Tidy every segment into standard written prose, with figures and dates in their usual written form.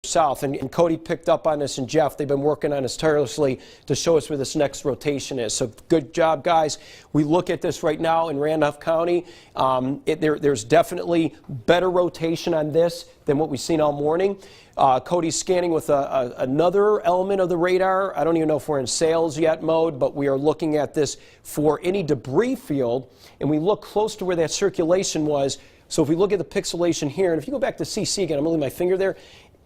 south. And Cody picked up on this, and Jeff, they've been working on this tirelessly to show us where this next rotation is. So good job, guys. We look at this right now in Randolph County. There's definitely better rotation on this than what we've seen all morning. Cody's scanning with another element of the radar. I don't even know if we're in sales yet mode, but we are looking at this for any debris field, and we look close to where that circulation was. So if we look at the pixelation here, and if you go back to CC again, I'm moving my finger there.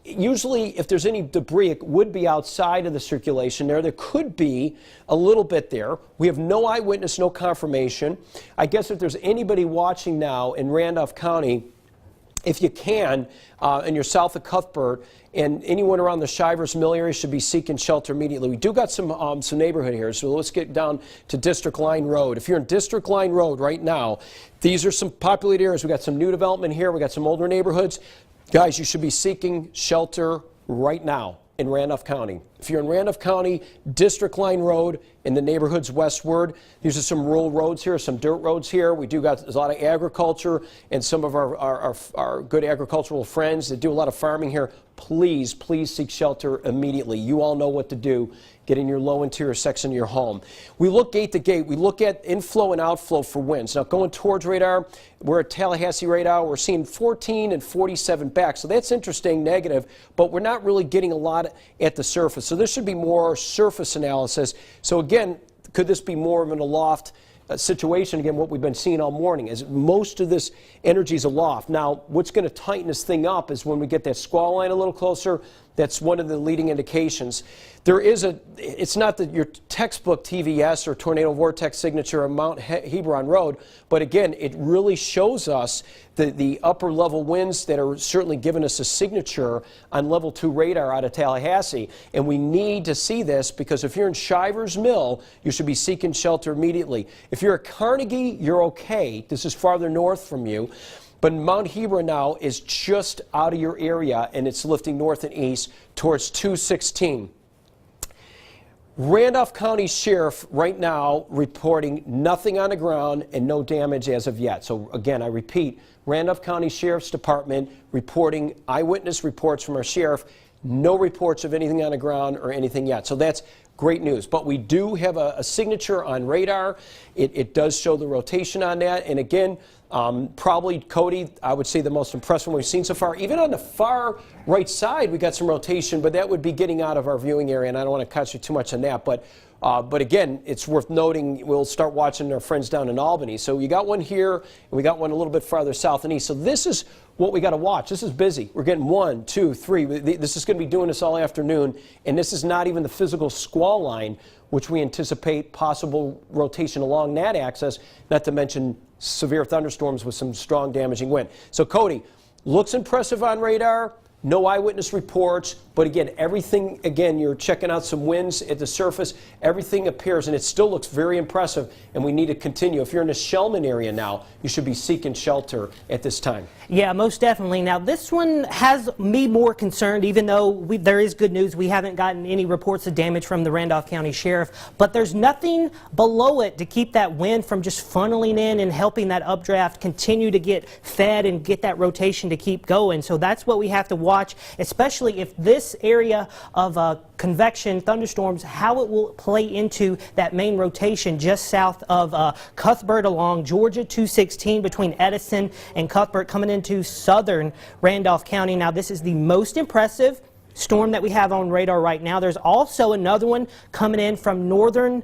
Usually, if there's any debris, it would be outside of the circulation there. There could be a little bit there. We have no eyewitness, no confirmation. I guess if there's anybody watching now in Randolph County, if you can, and you're south of Cuthbert, and anyone around the Shivers Mill area should be seeking shelter immediately. We do got some neighborhood here, so let's get down to District Line Road. If you're in District Line Road right now, these are some populated areas. We got some new development here. We got some older neighborhoods. Guys, you should be seeking shelter right now in Randolph County. If you're in Randolph County, District Line Road in the neighborhoods westward, these are some rural roads here, some dirt roads here. We do got a lot of agriculture, and some of our good agricultural friends that do a lot of farming here. Please seek shelter immediately. You all know what to do. Get in your low interior section of your home. We look gate to gate. We look at inflow and outflow for winds. Now going towards radar, we're at Tallahassee radar. We're seeing 14 and 47 back. So that's interesting, negative, but we're not really getting a lot at the surface. So this should be more surface analysis. So again, could this be more of an aloft situation? Again, what we've been seeing all morning is most of this energy is aloft. Now, what's going to tighten this thing up is when we get that squall line a little closer. That's one of the leading indications. There is it's not your textbook TVS or tornado vortex signature on Mount Hebron Road, but again, it really shows us the upper level winds that are certainly giving us a signature on level 2 radar out of Tallahassee. And we need to see this, because if you're in Shivers Mill, you should be seeking shelter immediately. If you're at Carnegie, you're okay. This is farther north from you. But Mount Hebron now is just out of your area, and it's lifting north and east towards 216. Randolph County Sheriff right now reporting nothing on the ground and no damage as of yet. So again, I repeat, Randolph County Sheriff's Department reporting eyewitness reports from our sheriff, no reports of anything on the ground or anything yet. So that's great news. But we do have a signature on radar. It does show the rotation on that. And again, probably, Cody, I would say the most impressive one we've seen so far. Even on the far right side, we got some rotation, but that would be getting out of our viewing area, and I don't want to catch you too much on that. But again, it's worth noting, we'll start watching our friends down in Albany. So you got one here, and we got one a little bit farther south and east. So this is what we got to watch. This is busy. We're getting 1, 2, 3. This is going to be doing this all afternoon, and this is not even the physical squall line, which we anticipate possible rotation along that axis, not to mention severe thunderstorms with some strong damaging wind. So Cody, looks impressive on radar. No eyewitness reports, but again, everything, again, you're checking out some winds at the surface, everything appears, and it still looks very impressive, and we need to continue. If you're in the Shellman area now, you should be seeking shelter at this time. Yeah, most definitely. Now, this one has me more concerned, even though there is good news. We haven't gotten any reports of damage from the Randolph County Sheriff, but there's nothing below it to keep that wind from just funneling in and helping that updraft continue to get fed and get that rotation to keep going. So that's what we have to watch, especially if this area of convection thunderstorms, how it will play into that main rotation just south of Cuthbert along Georgia 216 between Edison and Cuthbert, coming into southern Randolph County. Now, this is the most impressive storm that we have on radar right now. There's also another one coming in from northern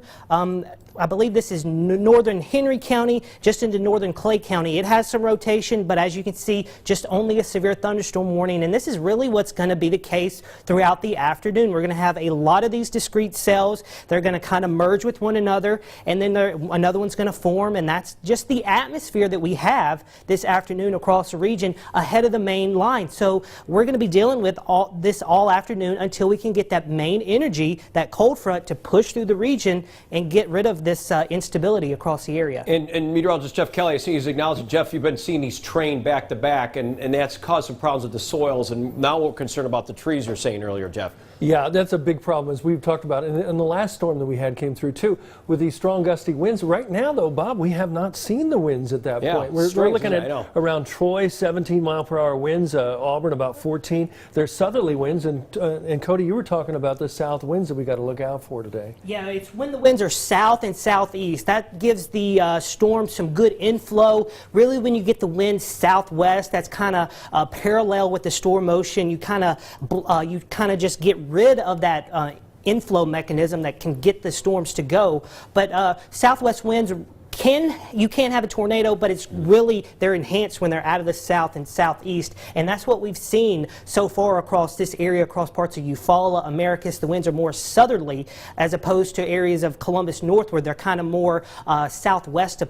I believe this is northern Henry County, just into northern Clay County. It has some rotation, but as you can see, just only a severe thunderstorm warning. And this is really what's going to be the case throughout the afternoon. We're going to have a lot of these discrete cells. They're going to kind of merge with one another, and then another one's going to form. And that's just the atmosphere that we have this afternoon across the region ahead of the main line. So we're going to be dealing with this all afternoon until we can get that main energy, that cold front, to push through the region and get rid of this instability across the area. And meteorologist Jeff Kelly, I see he's acknowledging, Jeff, you've been seeing these train back to back, and that's caused some problems with the soils, and now we're concerned about the trees you're saying earlier, Jeff. Yeah, that's a big problem, as we've talked about. And the last storm that we had came through, too, with these strong gusty winds. Right now, though, Bob, we have not seen the winds at that point. We're looking at around Troy, 17-mile-per-hour winds, Auburn, about 14. There's southerly winds, and Cody, you were talking about the south winds that we got to look out for today. Yeah, it's when the winds are south and southeast. That gives the storm some good inflow. Really, when you get the wind southwest, that's kind of parallel with the storm motion. You kind of just get rid of that inflow mechanism that can get the storms to go. But southwest winds you can have a tornado, but it's really, they're enhanced when they're out of the south and southeast, and that's what we've seen so far across this area, across parts of Eufaula, Americus. The winds are more southerly as opposed to areas of Columbus north where they're kind of more southwest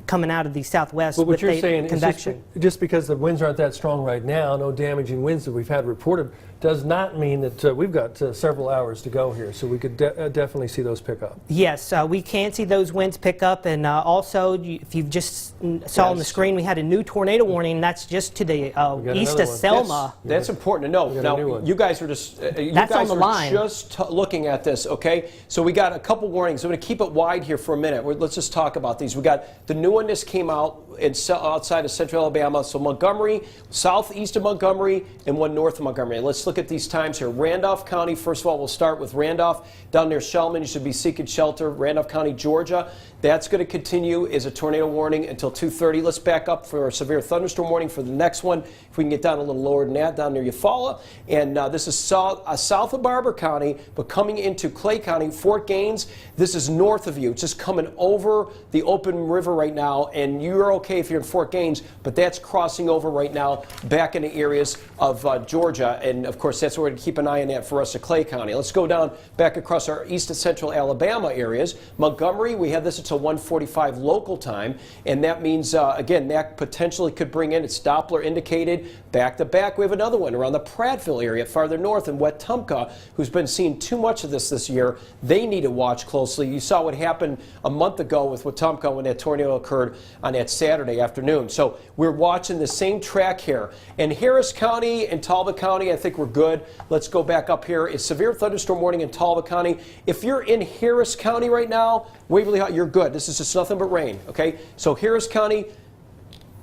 coming out of the southwest. But what with you're saying convection. is just because the winds aren't that strong right now, no damaging winds that we've had reported, does not mean that we've got several hours to go here, so we could definitely see those pick up. Yes, we can see those winds pick up, and also, if you've just saw on the screen, we had a new tornado warning. That's just to the east of Selma. That's important to know. Now, you guys are just just looking at this, okay? So we got a couple warnings. I'm going to keep it wide here for a minute. Let's just talk about these. We got the new one. This came out outside of central Alabama, so Montgomery, southeast of Montgomery, and one north of Montgomery. Let's look at these times here. Randolph County, first of all, we'll start with Randolph. Down near Shellman, you should be seeking shelter. Randolph County, Georgia. That's going to continue as a tornado warning until 2:30. Let's back up for a severe thunderstorm warning for the next one. If we can get down a little lower than that, down near Eufaula. And this is south of Barber County, but coming into Clay County, Fort Gaines. This is north of you. It's just coming over the open river right now, and you're okay if you're in Fort Gaines, but that's crossing over right now back into areas of Georgia. And, of course, that's where we're going to keep an eye on that for us at Clay County. Let's go down back across our east and central Alabama areas. Montgomery, we have this until 1:45 local time, and that means, again, that potentially could bring in, it's Doppler indicated, back to back. We have another one around the Prattville area, farther north in Wetumpka, who's been seeing too much of this year. They need to watch closely. You saw what happened a month ago with Wetumpka when that tornado occurred on that Saturday afternoon. So we're watching the same track here. In Harris County and Talbot County, I think we're good. Let's go back up here. It's severe thunderstorm warning in Talbot County. If you're in Harris County right now, Waverly, you're good. This is just nothing but rain, okay? So Harris County,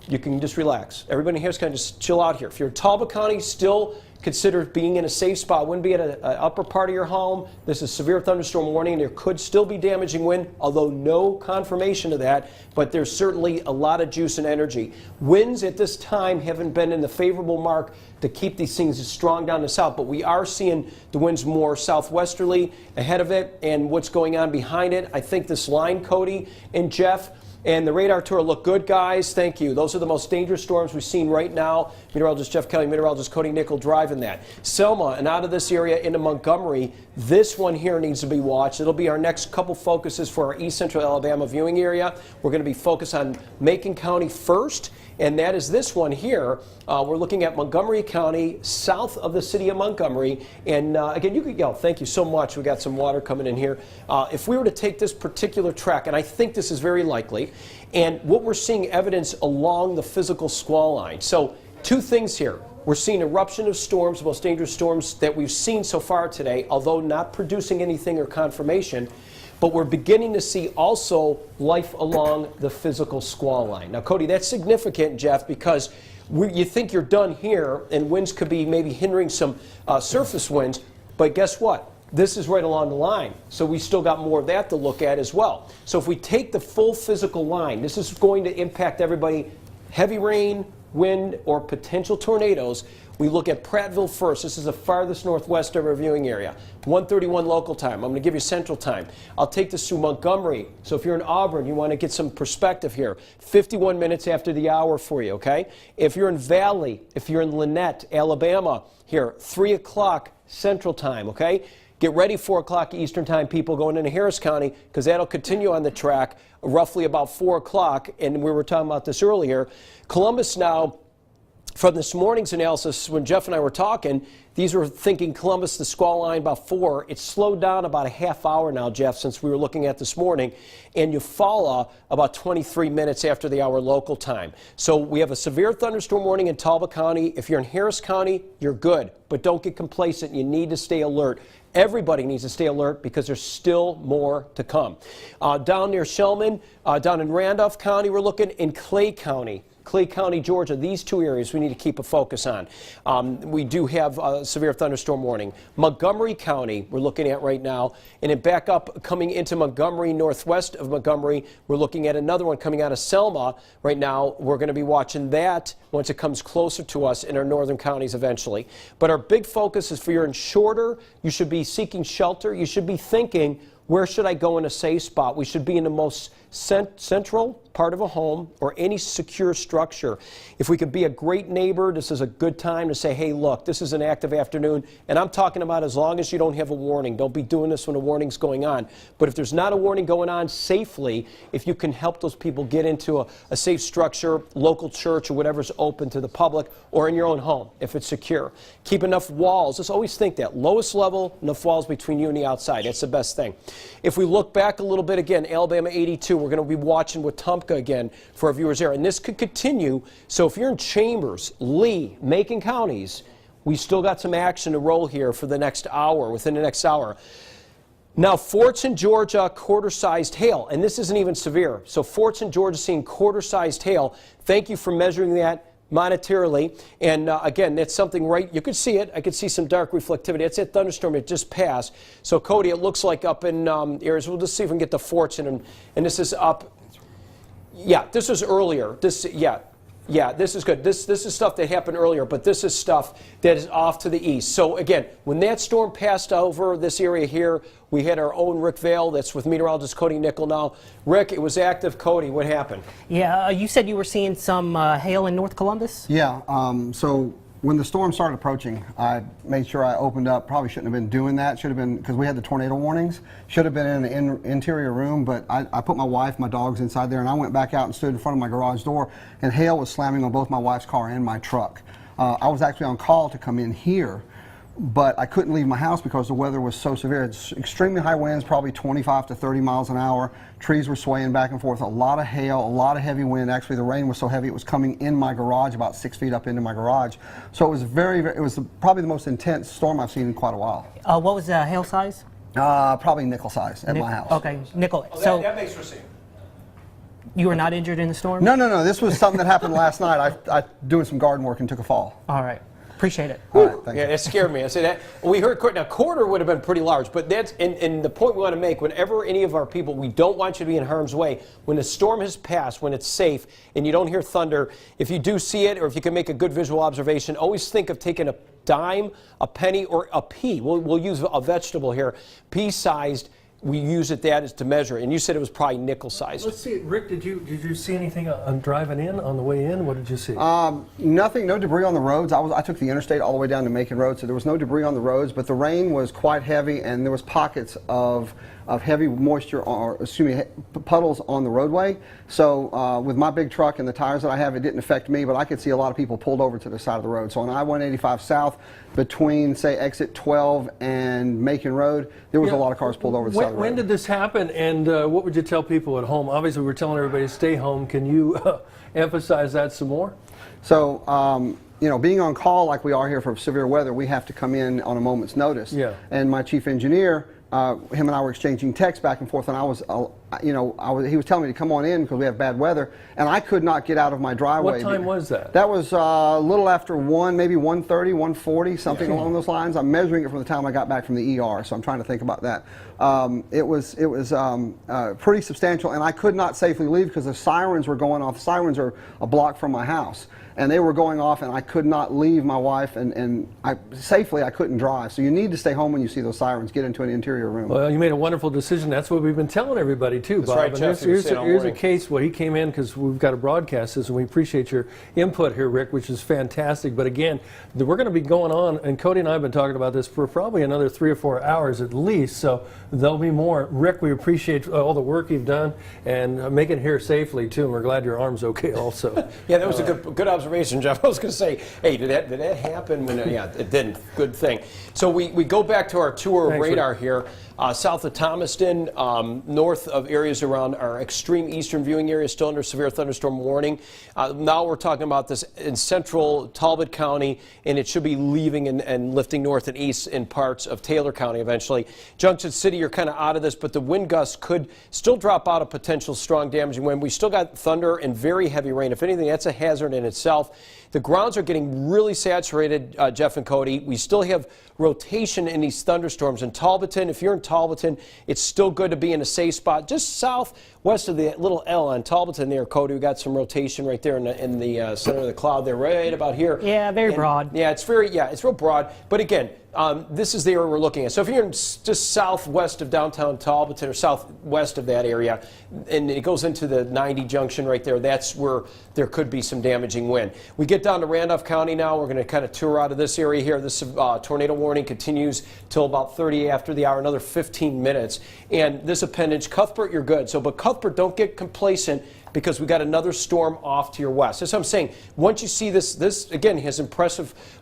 you can just relax. Everybody in Harris County, just chill out here. If you're in Talbot County, still consider being in a safe spot. Wouldn't be at an upper part of your home. This is severe thunderstorm warning. There could still be damaging wind, although no confirmation of that, but there's certainly a lot of juice and energy. Winds at this time haven't been in the favorable mark to keep these things strong down the south, but we are seeing the winds more southwesterly ahead of it, and what's going on behind it. I think this line, Cody and Jeff, and the radar tour look good, guys. Thank you. Those are the most dangerous storms we've seen right now. Meteorologist Jeff Kelly, meteorologist Cody Nickel driving that. Selma and out of this area into Montgomery, this one here needs to be watched. It'll be our next couple focuses for our East Central Alabama viewing area. We're going to be focused on Macon County first, and that is this one here. We're looking at Montgomery County, south of the city of Montgomery. And again, you could yell, thank you so much. We got some water coming in here. If we were to take this particular track, and I think this is very likely, and what we're seeing evidence along the physical squall line. So two things here. We're seeing eruption of storms, the most dangerous storms that we've seen so far today, although not producing anything or confirmation. But we're beginning to see also life along the physical squall line. Now, Cody, that's significant, Jeff, because you think you're done here, and winds could be maybe hindering some surface winds, but guess what? This is right along the line, so we still got more of that to look at as well. So if we take the full physical line, this is going to impact everybody. Heavy rain, wind, or potential tornadoes. We look at Prattville first. This is the farthest northwest of our viewing area. 1:31 local time. I'm going to give you central time. I'll take this through Montgomery. So if you're in Auburn, you want to get some perspective here. 51 minutes after the hour for you, okay? If you're in Valley, if you're in Lynette, Alabama, here, 3 o'clock central time, okay? Get ready, 4 o'clock Eastern time, people going into Harris County, because that'll continue on the track roughly about 4 o'clock, and we were talking about this earlier. Columbus now, from this morning's analysis, when Jeff and I were talking, These were thinking Columbus, the squall line about 4. It's slowed down about a half hour now, Jeff, since we were looking at this morning, and Eufaula about 23 minutes after the hour local time. So we have a severe thunderstorm warning in Talbot County. If you're in Harris County, you're good, but don't get complacent. You need to stay alert. Everybody needs to stay alert because there's still more to come. Down near Shellman, down in Randolph County, we're looking in Clay County, Georgia. These two areas we need to keep a focus on. We do have a severe thunderstorm warning. Montgomery County we're looking at right now, and then back up coming into Montgomery, northwest of Montgomery, we're looking at another one coming out of Selma right now. We're going to be watching that once it comes closer to us in our northern counties eventually. But our big focus is for you're in shorter, you should be seeking shelter. You should be thinking, where should I go in a safe spot? We should be in the most central part of a home or any secure structure. If we could be a great neighbor, this is a good time to say, hey, look, this is an active afternoon, and I'm talking about as long as you don't have a warning. Don't be doing this when a warning's going on. But if there's not a warning going on, safely, if you can help those people get into a safe structure, local church or whatever's open to the public, or in your own home if it's secure. Keep enough walls. Just always think that. Lowest level, enough walls between you and the outside. That's the best thing. If we look back a little bit again, Alabama 82, we're going to be watching Wetumpka again for our viewers there. And this could continue. So if you're in Chambers, Lee, Macon counties, we still got some action to roll here for the next hour, within the next hour. Now, Forts in Georgia, quarter-sized hail, and this isn't even severe. So Forts in Georgia seeing quarter-sized hail. Thank you for measuring that monetarily. And again, that's something right, you could see it. I could see some dark reflectivity. That's that thunderstorm that just passed. So Cody, it looks like up in areas, we'll just see if we can get the Forts in, and this is up. Yeah, this was earlier. Yeah, this is good. This is stuff that happened earlier, but this is stuff that is off to the east. So again, when that storm passed over this area here, we had our own Rick Vale that's with meteorologist Cody Nickel now. Rick, it was active. Cody, what happened? Yeah, you said you were seeing some hail in North Columbus? Yeah, so when the storm started approaching, I made sure I opened up. Probably shouldn't have been doing that. Should have been, because we had the tornado warnings. Should have been in an interior room, but I put my wife, my dogs inside there, and I went back out and stood in front of my garage door, and hail was slamming on both my wife's car and my truck. I was actually on call to come in here, but I couldn't leave my house because the weather was so severe. It's extremely high winds, probably 25 to 30 miles an hour. Trees were swaying back and forth, a lot of hail, a lot of heavy wind. Actually, the rain was so heavy it was coming in my garage, about 6 feet up into my garage. So it was it was probably the most intense storm I've seen in quite a while. What was the hail size? Probably nickel size at my house. Okay, nickel. Oh, so that makes for sense. You were not injured in the storm? No. This was something that happened last night. I doing some garden work and took a fall. All right. Appreciate it. All right, thank you. Yeah, it scared me. I said that. We heard now quarter would have been pretty large, but that's and the point we want to make. Whenever any of our people, we don't want you to be in harm's way. When the storm has passed, when it's safe, and you don't hear thunder, if you do see it, or if you can make a good visual observation, always think of taking a dime, a penny, or a pea. We'll use a vegetable here, pea-sized. We use it that is to measure, and you said it was probably nickel-sized. Let's see, Rick. Did you see anything on driving in on the way in? What did you see? Nothing, no debris on the roads. I took the interstate all the way down to Macon Road, so there was no debris on the roads. But the rain was quite heavy, and there was pockets of heavy moisture, or puddles on the roadway. So with my big truck and the tires that I have, it didn't affect me, but I could see a lot of people pulled over to the side of the road. So on I-185 South, between say exit 12 and Macon Road, there was a lot of cars pulled over to the side of the road. When did this happen, and what would you tell people at home? Obviously, we're telling everybody to stay home. Can you emphasize that some more? So, you know, being on call like we are here for severe weather, we have to come in on a moment's notice. Yeah. And my chief engineer, him and I were exchanging texts back and forth, and I was, he was telling me to come on in because we have bad weather, and I could not get out of my driveway. What time was that? That was a little after 1, maybe 1:30, 1:40, something along those lines. I'm measuring it from the time I got back from the ER, so I'm trying to think about that. It was pretty substantial, and I could not safely leave because the sirens were going off. The sirens are a block from my house, and they were going off, and I could not leave my wife, and safely I couldn't drive. So you need to stay home when you see those sirens. Get into an interior room. Well, you made a wonderful decision. That's what we've been telling everybody. too, That's Bob. right, And Jeff. here's a case. Well, he came in because we've got to broadcast this, and we appreciate your input here, Rick, which is fantastic. But again, we're going to be going on, and Cody and I have been talking about this for probably another 3 or 4 hours at least. So there'll be more. Rick, we appreciate all the work you've done and making it here safely too. And we're glad your arm's okay also. Yeah, that was a good observation, Jeff. I was going to say, hey, did that happen? Yeah, it didn't. Good thing. So we go back to our tour of radar here. South of Thomaston, north of areas around our extreme eastern viewing area, still under severe thunderstorm warning. Now we're talking about this in central Talbot County, and it should be leaving and lifting north and east in parts of Taylor County eventually. Junction City, you're kind of out of this, but the wind gusts could still drop out a potential strong damaging wind. We still got thunder and very heavy rain. If anything, that's a hazard in itself. The grounds are getting really saturated, Jeff and Cody. We still have rotation in these thunderstorms. In Talboton, if you're in Talboton, it's still good to be in a safe spot. Just southwest of the little L on Talboton there, Cody, we got some rotation right there in the center of the cloud there, right about here. Yeah, very broad. Yeah, it's real broad. But again, this is the area we're looking at. So if you're in just southwest of downtown Talboton or southwest of that area, and it goes into the 90 junction right there, that's where there could be some damaging wind. We get down to Randolph County now. We're going to kind of tour out of this area here. This tornado warning continues till about 30 after the hour, another 15 minutes. And this appendage, Cuthbert, you're good. So, but Cuthbert, don't get complacent, because we got another storm off to your west. That's what I'm saying. Once you see this again has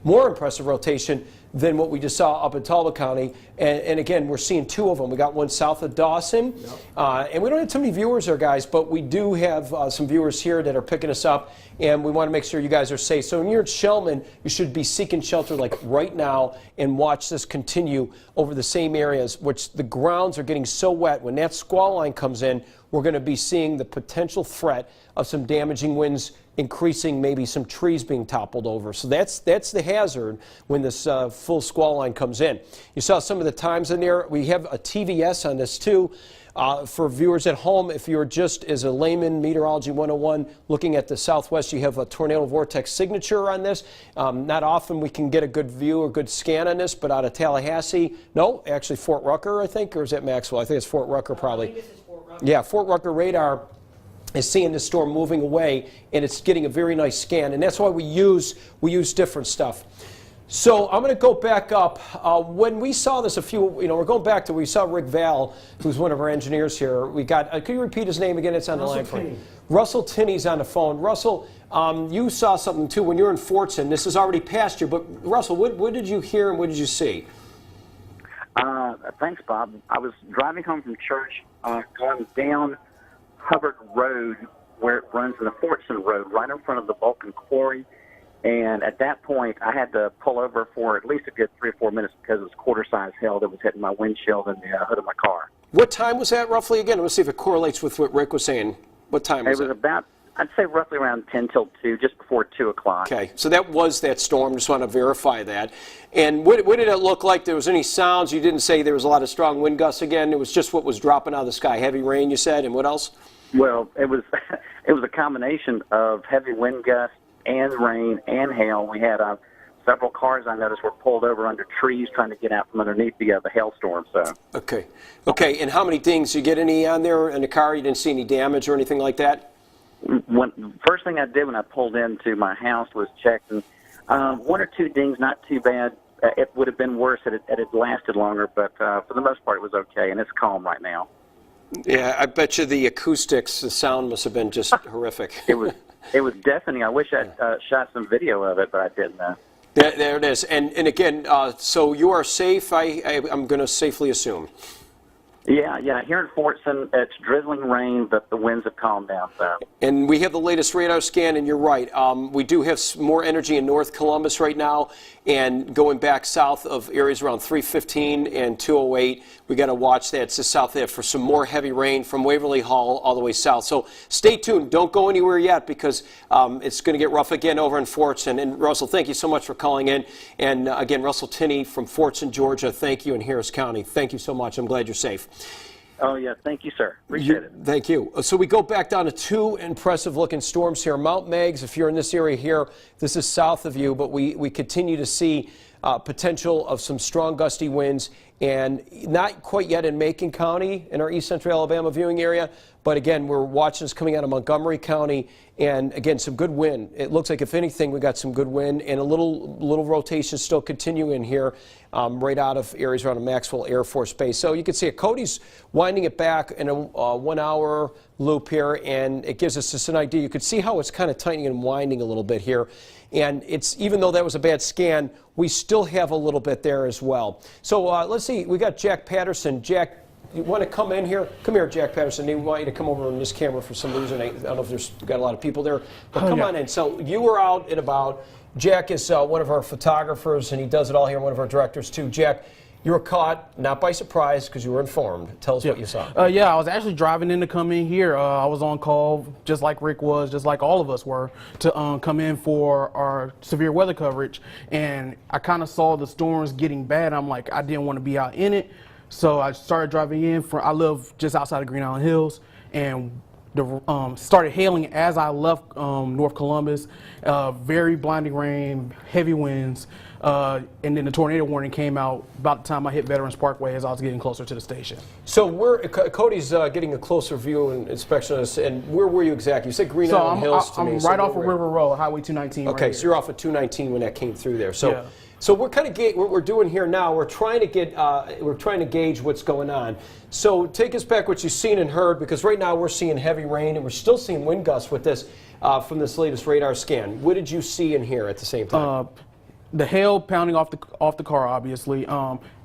more impressive rotation than what we just saw up in Talbot County. And again, we're seeing 2 of them. We got one south of Dawson. Yep. And we don't have too many viewers there, guys, but we do have some viewers here that are picking us up, and we want to make sure you guys are safe. So when you're at Shellman, you should be seeking shelter like right now and watch this continue over the same areas, which the grounds are getting so wet. When that squall line comes in, we're going to be seeing the potential threat of some damaging winds increasing, maybe some trees being toppled over. So that's the hazard when this full squall line comes in. You saw some of the times in there. We have a TVS on this too. For viewers at home, if you're just as a layman, Meteorology 101, looking at the southwest, you have a tornado vortex signature on this. Not often we can get a good view or good scan on this, but out of Tallahassee, no, actually Fort Rucker, I think, or is that Maxwell? I think it's Fort Rucker probably. I think this is Fort Rucker. Yeah, Fort Rucker radar is seeing the storm moving away, and it's getting a very nice scan, and that's why we use different stuff. So I'm going to go back up. When we saw this we're going back to, we saw Rick Val, who's one of our engineers here. We got, can you repeat his name again? It's on the line for you. Russell Tinney's on the phone. Russell, you saw something too when you were in Fortson. This is already past you, but Russell, what did you hear and what did you see? Thanks, Bob. I was driving home from church, going down Hubbard Road, where it runs in the Fortson Road, right in front of the Vulcan Quarry. And at that point, I had to pull over for at least a good 3 or 4 minutes because it was quarter-size hail that was hitting my windshield and the hood of my car. What time was that roughly again? Let's see if it correlates with what Rick was saying. What time was it? It was about, I'd say roughly around 10 till 2, just before 2 o'clock. Okay, so that was that storm. Just want to verify that. And what did it look like? There was any sounds? You didn't say there was a lot of strong wind gusts again. It was just what was dropping out of the sky. Heavy rain, you said, and what else? Well, it was a combination of heavy wind gusts and rain and hail. We had several cars I noticed were pulled over under trees trying to get out from underneath the hailstorm. So. Okay. And how many dings? You get any on there in the car? You didn't see any damage or anything like that? First thing I did when I pulled into my house was check, and 1 or 2 dings, not too bad. It would have been worse had it lasted longer, but for the most part it was okay, and it's calm right now. Yeah, I bet you the acoustics, the sound must have been just horrific. It was deafening. I wish I'd shot some video of it, but I didn't. There it is. And again, so you are safe, I'm going to safely assume. Yeah. Here in Fortson, it's drizzling rain, but the winds have calmed down. So. And we have the latest radar scan, and you're right. We do have more energy in North Columbus right now, and going back south of areas around 315 and 208. We got to watch that. It's just south there for some more heavy rain from Waverly Hall all the way south. So stay tuned. Don't go anywhere yet because it's going to get rough again over in Fortson. And Russell, thank you so much for calling in. And again, Russell Tinney from Fortson, Georgia. Thank you, in Harris County. Thank you so much. I'm glad you're safe. Oh, yeah. Thank you, sir. Appreciate it. Thank you. So we go back down to 2 impressive-looking storms here. Mount Meigs, if you're in this area here, this is south of you, but we continue to see potential of some strong gusty winds, and not quite yet in Macon County in our east central Alabama viewing area, but again, we're watching this coming out of Montgomery County, and again, some good wind. It looks like, if anything, we got some good wind, and a little rotation still continuing here right out of areas around Maxwell Air Force Base. So you can see it. Cody's winding it back in a 1 hour loop here, and it gives us just an idea. You could see how it's kind of tightening and winding a little bit here. And it's, even though that was a bad scan, we still have a little bit there as well. So let's see, we got Jack Patterson. Jack, you want to come in here? Come here, Jack Patterson. We want you to come over on this camera for some reason. I don't know if there's got a lot of people there, but come on in. So you were out and about. Jack is one of our photographers, and he does it all here, one of our directors too. Jack, you were caught, not by surprise, because you were informed. Tell us what you saw. Yeah, I was actually driving in to come in here. I was on call, just like Rick was, just like all of us were, to come in for our severe weather coverage. And I kind of saw the storms getting bad. I'm like, I didn't want to be out in it. So I started driving in. I live just outside of Green Island Hills, and started hailing as I left North Columbus. Very blinding rain, heavy winds, and then the tornado warning came out about the time I hit Veterans Parkway as I was getting closer to the station. So Cody's getting a closer view and inspection of this, and where were you exactly? You said Green Island Hills to me. I'm right off of River Road, Highway 219. Okay, right so here. you're off of 219 when that came through there. So. Yeah. So we're kind of what we're doing here now. We're trying to gauge what's going on. So take us back what you've seen and heard, because right now we're seeing heavy rain and we're still seeing wind gusts with this from this latest radar scan. What did you see and hear at the same time? The hail pounding off the car, obviously.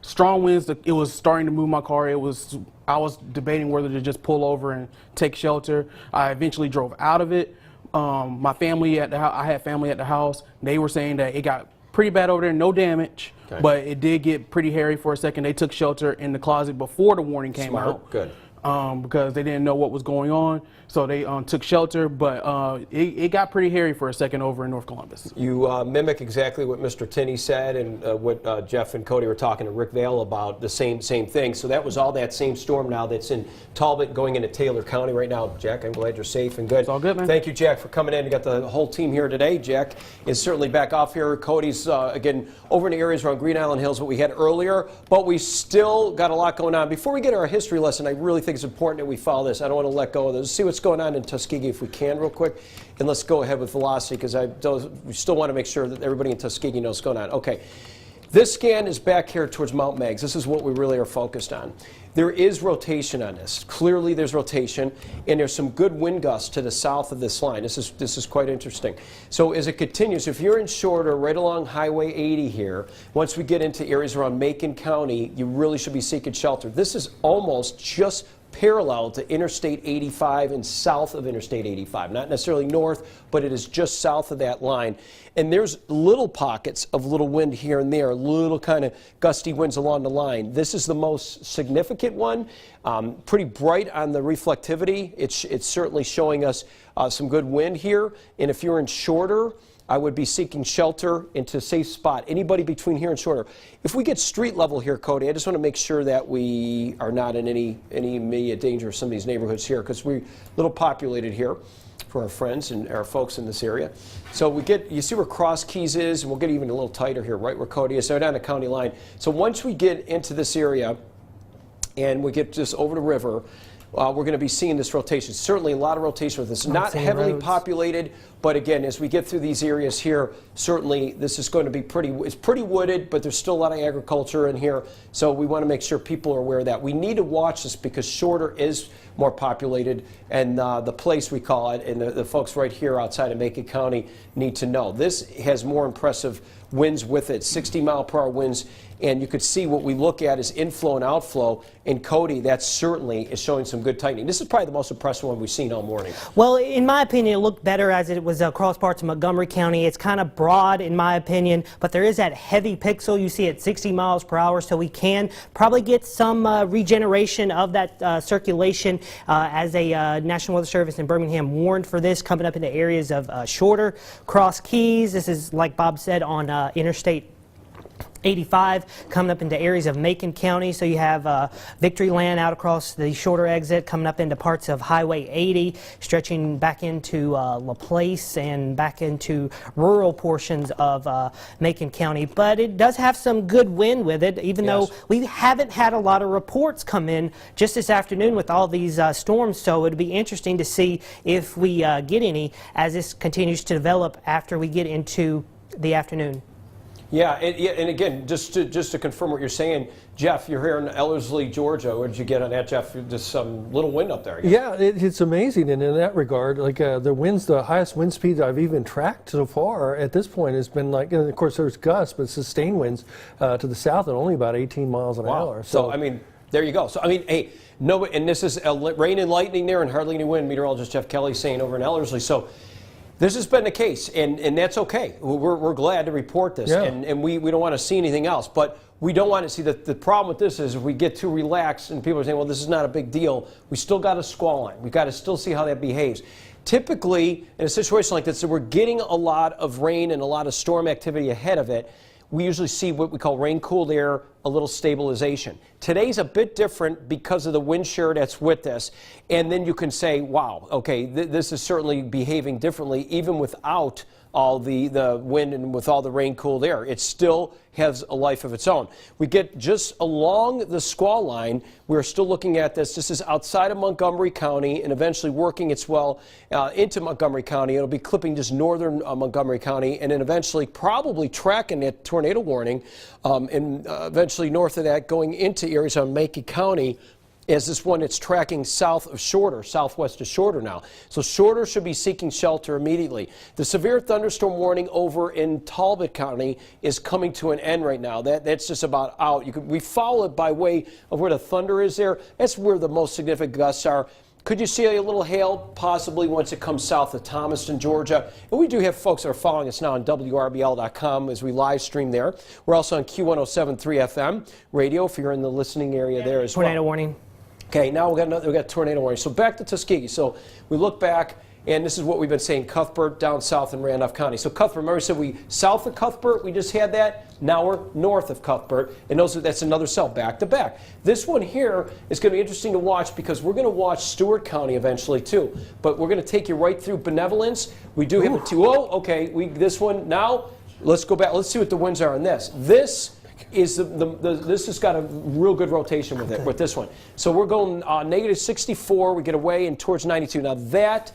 Strong winds. It was starting to move my car. I was debating whether to just pull over and take shelter. I eventually drove out of it. My family I had family at the house. They were saying that it got pretty bad over there, no damage, okay, but it did get pretty hairy for a second. They took shelter in the closet before the warning came out. Good. Because they didn't know what was going on, so they took shelter, but it got pretty hairy for a second over in North Columbus. You mimic exactly what Mr. Tinney said and what Jeff and Cody were talking to Rick Vale about, the same thing. So that was all that same storm now that's in Talbot going into Taylor County right now. Jack, I'm glad you're safe and good. It's all good, man. Thank you, Jack, for coming in. You got the whole team here today. Jack is certainly back off here. Cody's, again, over in the areas around Green Island Hills, what we had earlier, but we still got a lot going on. Before we get our history lesson, I really think it's important that we follow this. I don't want to let go of this. Let's see what's going on in Tuskegee if we can real quick, and let's go ahead with velocity, because we still want to make sure that everybody in Tuskegee knows what's going on. Okay, this scan is back here towards Mount Meigs. This is what we really are focused on. There is rotation on this. Clearly there's rotation, and there's some good wind gusts to the south of this line. This is quite interesting. So as it continues, if you're in Shorter, right along Highway 80 here, once we get into areas around Macon County, you really should be seeking shelter. This is almost just parallel to Interstate 85 and south of Interstate 85. Not necessarily north, but it is just south of that line. And there's little pockets of little wind here and there, little kind of gusty winds along the line. This is the most significant one. Pretty bright on the reflectivity. It's certainly showing us some good wind here. And if you're in Shorter, I would be seeking shelter into a safe spot. Anybody between here and Shorter. If we get street level here, Cody, I just want to make sure that we are not in any immediate danger of some of these neighborhoods here, because we're a little populated here for our friends and our folks in this area. So you see where Cross Keys is, and we'll get even a little tighter here, right where Cody is, right on the county line. So once we get into this area and we get just over the river, we're going to be seeing this rotation. Certainly a lot of rotation with this. Not heavily populated, but again, as we get through these areas here, certainly this is going to be it's pretty wooded, but there's still a lot of agriculture in here. So we want to make sure people are aware of that. We need to watch this because Shorter is more populated, and the place we call it, and the folks right here outside of Macon County need to know. This has more impressive winds with it, 60-mile-per-hour winds, and you could see what we look at is inflow and outflow. In Cody, that certainly is showing some good tightening. This is probably the most impressive one we've seen all morning. Well, in my opinion, it looked better as it was across parts of Montgomery County. It's kind of broad, in my opinion, but there is that heavy pixel you see at 60 miles per hour, so we can probably get some regeneration of that circulation as a National Weather Service in Birmingham warned for this coming up in the areas of Shorter, Cross Keys. This is, like Bob said, on Interstate 85 coming up into areas of Macon County. So you have Victory Land out across the shorter exit coming up into parts of Highway 80, stretching back into LaPlace and back into rural portions of Macon County. But it does have some good wind with it, even though we haven't had a lot of reports come in just this afternoon with all these storms. So it'll be interesting to see if we get any as this continues to develop after we get into the afternoon. Yeah, and again, just to confirm what you're saying, Jeff, you're here in Ellerslie, Georgia. What did you get on that, Jeff? Just some little wind up there. Yeah, it's amazing, and in that regard, like the winds, the highest wind speed I've even tracked so far at this point has been like, and of course there's gusts, but sustained winds to the south at only about 18 miles an hour. So I mean, there you go. So I mean, hey, no, and this is rain and lightning there, and hardly any wind. Meteorologist Jeff Kelly saying over in Ellerslie. So. This has been the case, and that's okay. We're glad to report this, and we don't want to see anything else. But we don't want to see that. The problem with this is if we get too relaxed and people are saying, well, this is not a big deal, we still got a squall line. We've got to still see how that behaves. Typically, in a situation like this, if we're getting a lot of rain and a lot of storm activity ahead of it, we usually see what we call rain-cooled air, a little stabilization. Today's a bit different because of the wind shear that's with this, and then you can say, wow, okay, this is certainly behaving differently even without all the wind and with all the rain-cooled air. It still has a life of its own. We get just along the squall line, we're still looking at this. This is outside of Montgomery County and eventually working its way into Montgomery County. It'll be clipping just northern Montgomery County and then eventually probably tracking that tornado warning and eventually north of that going into areas of Macon County. As this one, it's tracking south of Shorter, southwest of Shorter now. So Shorter should be seeking shelter immediately. The severe thunderstorm warning over in Talbot County is coming to an end right now. That's just about out. We follow it by way of where the thunder is there. That's where the most significant gusts are. Could you see a little hail? Possibly once it comes south of Thomaston, Georgia. And we do have folks that are following us now on WRBL.com as we live stream there. We're also on Q107.3 FM radio if you're in the listening area there as well. Tornado warning. Okay, now we got tornado warning. So back to Tuskegee. So we look back, and this is what we've been saying, Cuthbert down south in Randolph County. So Cuthbert, remember we said we south of Cuthbert, we just had that. Now we're north of Cuthbert, and that's another cell back to back. This one here is going to be interesting to watch because we're going to watch Stewart County eventually too. But we're going to take you right through Benevolence. We do have a 2-0. Okay, this one now. Let's go back. Let's see what the winds are on this. This is this has got a real good rotation with it with this one. So we're going negative 64. We get away and towards 92. Now that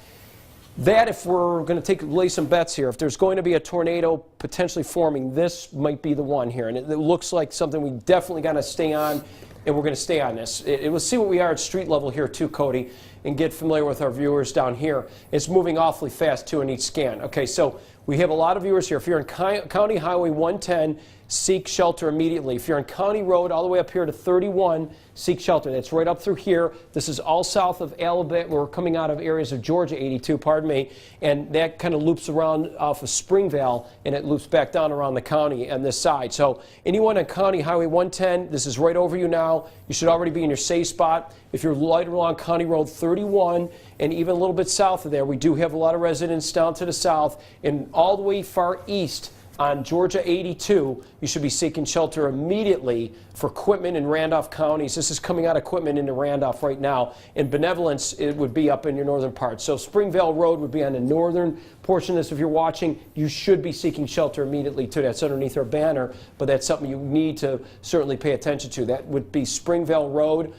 if we're going to lay some bets here, if there's going to be a tornado potentially forming, this might be the one here, and it looks like something we definitely got to stay on, and we're going to stay on this. We'll see what we are at street level here too, Cody, and get familiar with our viewers down here. It's moving awfully fast too in each scan. Okay, so we have a lot of viewers here. If you're in County Highway 110, seek shelter immediately. If you're on County Road all the way up here to 31, seek shelter. That's right up through here. This is all south of Alabama. We're coming out of areas of Georgia 82, pardon me, and that kind of loops around off of Springville, and it loops back down around the county on this side. So anyone on County Highway 110, this is right over you now. You should already be in your safe spot. If you're right along County Road 31 and even a little bit south of there, we do have a lot of residents down to the south and all the way far east on Georgia 82, you should be seeking shelter immediately for Quitman and Randolph counties. This is coming out of Quitman into Randolph right now. In Benevolence, it would be up in your northern part. So Springville Road would be on the northern portion of this. If you're watching, you should be seeking shelter immediately too. That's underneath our banner, but that's something you need to certainly pay attention to. That would be Springville Road.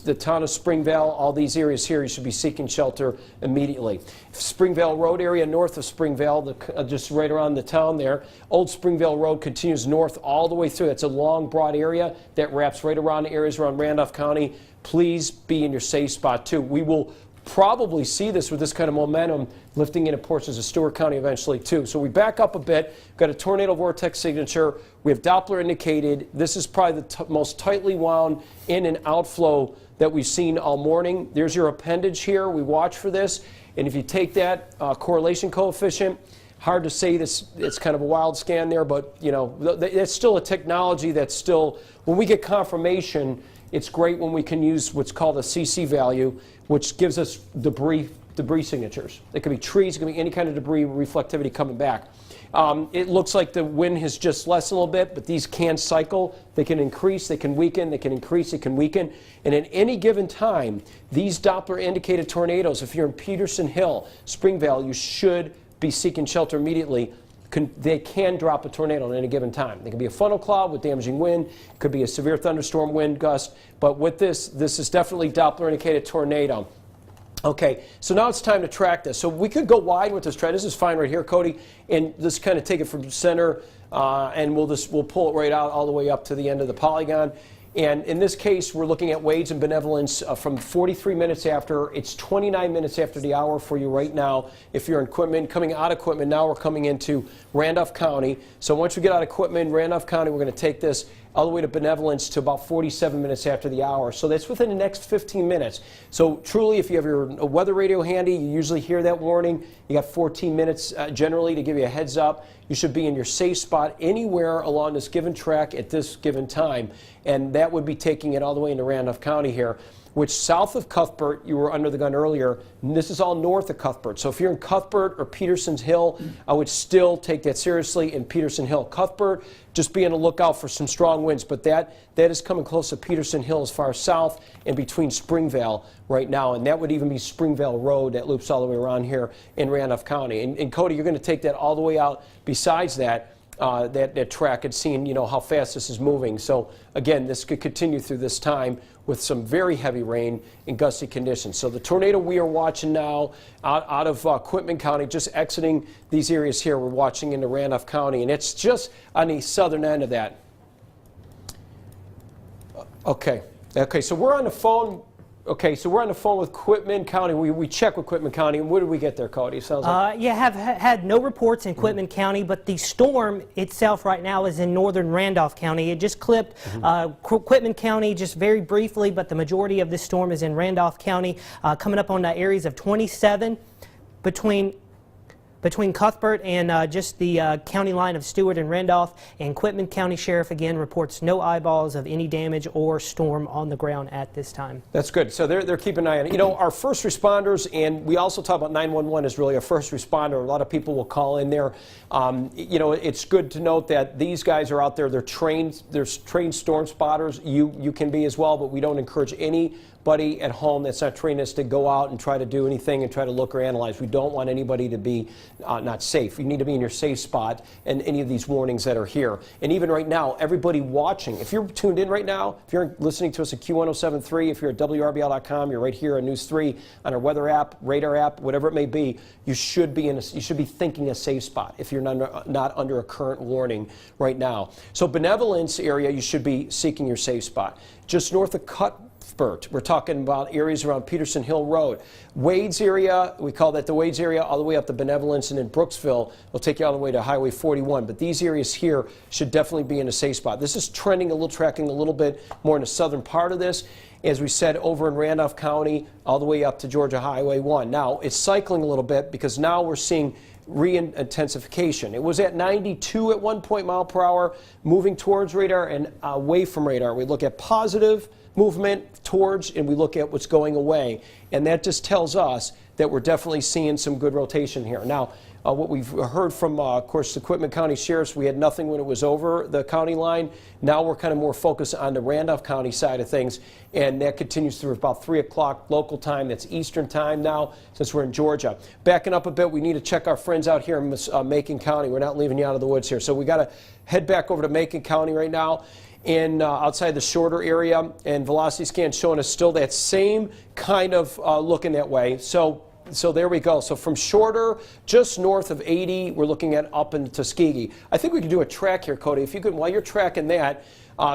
The town of Springville, all these areas here, you should be seeking shelter immediately. Springville Road area north of Springville, just right around the town there. Old Springville Road continues north all the way through. It's a long, broad area that wraps right around areas around Randolph County. Please be in your safe spot, too. We will probably see this with this kind of momentum lifting into portions of Stewart County eventually too. So we back up a bit. We've got a tornado vortex signature. We have Doppler indicated. This is probably the most tightly wound in and outflow that we've seen all morning. There's your appendage here. We watch for this. And if you take that correlation coefficient, hard to say this, it's kind of a wild scan there, but you know, it's still a technology that's still, when we get confirmation, it's great when we can use what's called a CC value, which gives us debris signatures. It could be trees, it could be any kind of debris reflectivity coming back. It looks like the wind has just lessened a little bit, but these can cycle. They can increase, they can weaken, they can increase, they can weaken. And at any given time, these Doppler indicated tornadoes, if you're in Peterson Hill, Springville, you should be seeking shelter immediately. They can drop a tornado at any given time. They can be a funnel cloud with damaging wind, could be a severe thunderstorm wind gust, but with this is definitely Doppler indicated tornado. Okay, so now it's time to track this. So we could go wide with this track. This is fine right here, Cody, and just kind of take it from center, and we'll pull it right out all the way up to the end of the polygon. And in this case, we're looking at Wade's and Benevolence from 43 minutes after. It's 29 minutes after the hour for you right now. If you're in Quitman, coming out of Quitman, now we're coming into Randolph County. So once we get out of Quitman, Randolph County, we're going to take this all the way to Benevolence to about 47 minutes after the hour. So that's within the next 15 minutes. So truly, if you have your weather radio handy, you usually hear that warning. You got 14 minutes generally to give you a heads up. You should be in your safe spot anywhere along this given track at this given time. And that would be taking it all the way into Randolph County here, which south of Cuthbert, you were under the gun earlier. And this is all north of Cuthbert. So if you're in Cuthbert or Peterson's Hill, I would still take that seriously in Peterson Hill. Cuthbert, just be on the lookout for some strong winds, but that is coming close to Peterson Hill as far south and between Springville right now, and that would even be Springville Road that loops all the way around here in Randolph County. And Cody, you're going to take that all the way out besides that. That track and seeing, you know, how fast this is moving. So again, this could continue through this time with some very heavy rain and gusty conditions. So the tornado we are watching now out of Quitman County, just exiting these areas here, we're watching into Randolph County, and it's just on the southern end of that. Okay, so we're on the phone. Okay, so we're on the phone with Quitman County. We check with Quitman County, and what did we get there, Cody? Sounds like yeah, have had no reports in Quitman County, but the storm itself right now is in northern Randolph County. It just clipped Quitman County just very briefly, but the majority of this storm is in Randolph County, coming up on areas of 27 between Cuthbert and just the county line of Stewart and Randolph. And Quitman County Sheriff again reports no eyeballs of any damage or storm on the ground at this time. That's good. So they're keeping an eye on it. You know, our first responders, and we also talk about 911 is really a first responder. A lot of people will call in there. You know, it's good to note that these guys are out there. They're trained storm spotters. You can be as well, but we don't encourage anybody at home that's not trained us to go out and try to do anything and try to look or analyze. We don't want anybody to be not safe. You need to be in your safe spot and any of these warnings that are here. And even right now, everybody watching, if you're tuned in right now, if you're listening to us at Q1073, if you're at WRBL.com, you're right here on News 3, on our weather app, radar app, whatever it may be, you should be thinking a safe spot if you're not under a current warning right now. So Benevolence area, you should be seeking your safe spot. Just north of Cuthbert, we're talking about areas around Peterson Hill Road. Wade's area, we call that the Wade's area, all the way up to Benevolence, and in Brooksville, we'll take you all the way to Highway 41. But these areas here should definitely be in a safe spot. This is tracking a little bit more in the southern part of this. As we said, over in Randolph County, all the way up to Georgia Highway 1. Now, it's cycling a little bit because now we're seeing re-intensification. It was at 92 at one point mile per hour, moving towards radar and away from radar. We look at positive movement towards, and we look at what's going away. And that just tells us that we're definitely seeing some good rotation here. Now, what we've heard from, of course, the Quitman County Sheriffs, we had nothing when it was over the county line. Now we're kind of more focused on the Randolph County side of things, and that continues through about 3 o'clock local time. That's Eastern time now, since we're in Georgia. Backing up a bit, we need to check our friends out here in Macon County. We're not leaving you out of the woods here. So we got to head back over to Macon County right now. In outside the shorter area, and velocity scan showing us still that same kind of looking that way. So there we go. So from shorter, just north of 80, we're looking at up in Tuskegee. I think we could do a track here, Cody. If you could, while you're tracking that,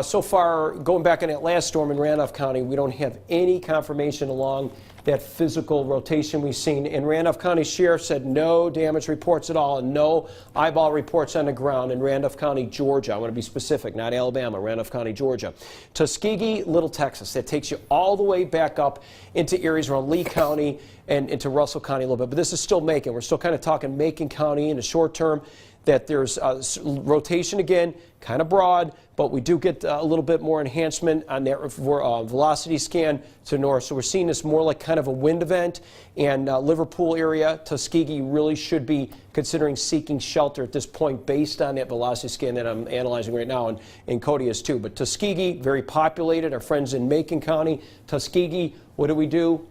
so far, going back in that last storm in Randolph County, we don't have any confirmation along that physical rotation we've seen. And Randolph County Sheriff said no damage reports at all and no eyeball reports on the ground in Randolph County, Georgia. I want to be specific, not Alabama, Randolph County, Georgia. Tuskegee, Little Texas. That takes you all the way back up into areas around Lee County and into Russell County a little bit. But this is still Macon. We're still kind of talking Macon County in the short term. that there's rotation again, kind of broad, but we do get a little bit more enhancement on that velocity scan to north. So we're seeing this more like kind of a wind event, and Liverpool area, Tuskegee really should be considering seeking shelter at this point based on that velocity scan that I'm analyzing right now, and Cody is too. But Tuskegee, very populated. Our friends in Macon County, Tuskegee, what do?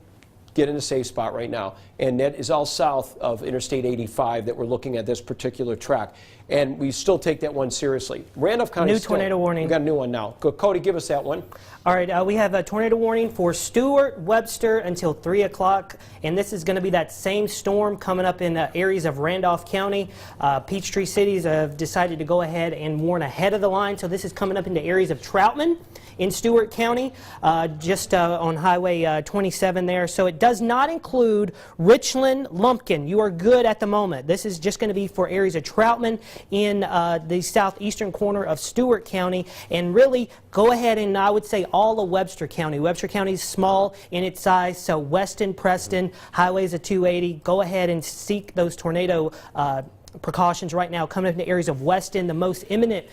Get in a safe spot right now. And that is all south of Interstate 85 that we're looking at this particular track. And we still take that one seriously. Randolph County. New tornado warning. We got a new one now. Cody, give us that one. All right, we have a tornado warning for Stewart, Webster until 3 o'clock. And this is going to be that same storm coming up in areas of Randolph County. Peachtree cities have decided to go ahead and warn ahead of the line. So this is coming up into areas of Troutman in Stewart County, just on Highway 27 there. So it does not include Richland, Lumpkin. You are good at the moment. This is just going to be for areas of Troutman in the southeastern corner of Stewart County, and really go ahead and I would say all of Webster County. Webster County is small in its size, so Weston, Preston, highways of 280. Go ahead and seek those tornado precautions right now coming up into areas of Weston, the most imminent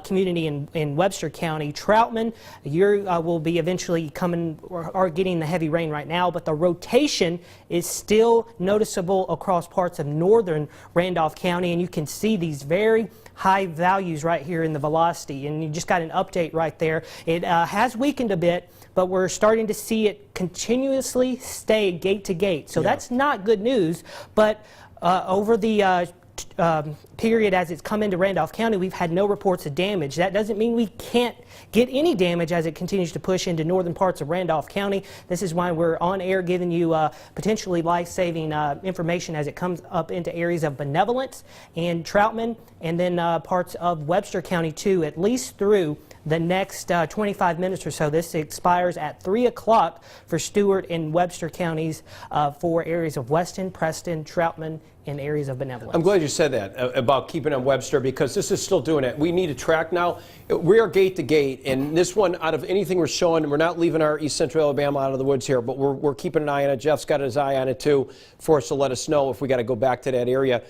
community in Webster County. Troutman, you will be eventually coming or getting the heavy rain right now, but the rotation is still noticeable across parts of northern Randolph County, and you can see these very high values right here in the velocity, and you just got an update right there. It has weakened a bit, but we're starting to see it continuously stay gate to gate, so that's not good news. But over the period as it's come into Randolph County, we've had no reports of damage. That doesn't mean we can't get any damage as it continues to push into northern parts of Randolph County. This is why we're on air giving you potentially life-saving information as it comes up into areas of Benevolence and Troutman, and then parts of Webster County too, at least through the next 25 minutes or so. This expires at 3 o'clock for Stewart and Webster counties for areas of Weston, Preston, Troutman, and areas of Benevolence. I'm glad you said that about keeping on Webster, because this is still doing it. We need a track now. We are gate to gate, and this one, out of anything we're showing, we're not leaving our East Central Alabama out of the woods here, but we're keeping an eye on it. Jeff's got his eye on it too, for us to let us know if we got to go back to that area.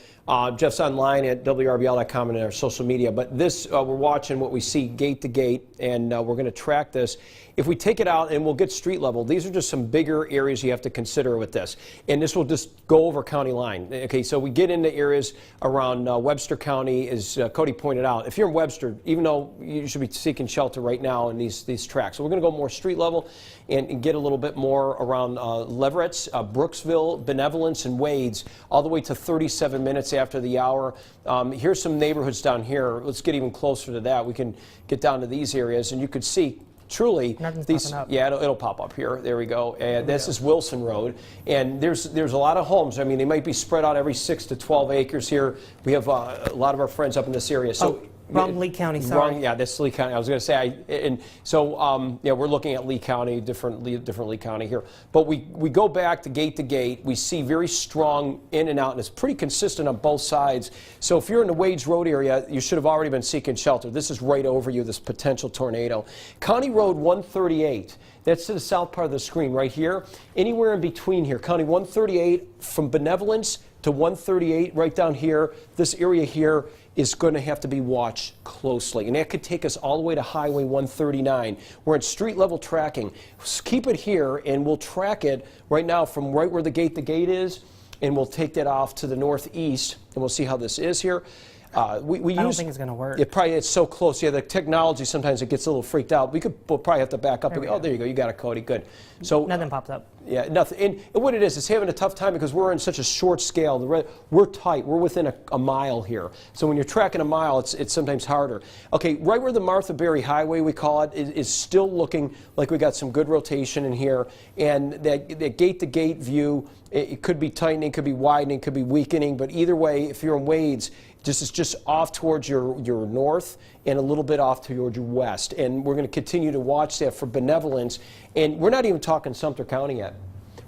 Jeff's online at WRBL.com and our social media, but this, we're watching what we see gate to gate, and we're going to track this. If we take it out and we'll get street level, these are just some bigger areas you have to consider with this, and this will just go over county line. Okay, so we get into areas around Webster County, as Cody pointed out. If you're in Webster, even though you should be seeking shelter right now in these tracks, so we're going to go more street level and get a little bit more around Leverett's, Brooksville, Benevolence, and Wades, all the way to 37 minutes after the hour. Here's some neighborhoods down here. Let's get even closer to that. We can get down to these areas, and you could see truly these. Yeah, it'll pop up here. There we go. And this is Wilson Road, and there's a lot of homes. I mean, they might be spread out every 6 to 12 acres here. We have a lot of our friends up in this area. So. Wrong Lee County, sorry. Wrong, yeah, that's Lee County. I was going to say, yeah, we're looking at Lee County, different Lee County here. But we go back to gate. We see very strong in and out, and it's pretty consistent on both sides. So if you're in the Wades Road area, you should have already been seeking shelter. This is right over you, this potential tornado. County Road 138. That's to the south part of the screen right here. Anywhere in between here, County 138 from Benevolence to 138 right down here, this area here is going to have to be watched closely, and that could take us all the way to Highway 139. We're in street level tracking. Keep it here, and we'll track it right now from right where the gate is, and we'll take that off to the northeast, and we'll see how this is here. I don't think it's going to work. It's so close. Yeah, the technology, sometimes it gets a little freaked out. We'll probably have to back up. Oh, there you go. You got it, Cody. Good. So nothing pops up. Yeah, nothing. And what it is, it's having a tough time because we're in such a short scale. We're tight. We're within a mile here. So when you're tracking a mile, it's sometimes harder. Okay, right where the Martha Berry Highway, we call it, is still looking like we got some good rotation in here. And that gate-to-gate view, it could be tightening, could be widening, could be weakening. But either way, if you're in Wades, it's just off towards your north and a little bit off towards your west. And we're going to continue to watch that for Benevolence. And we're not even talking Sumter County yet.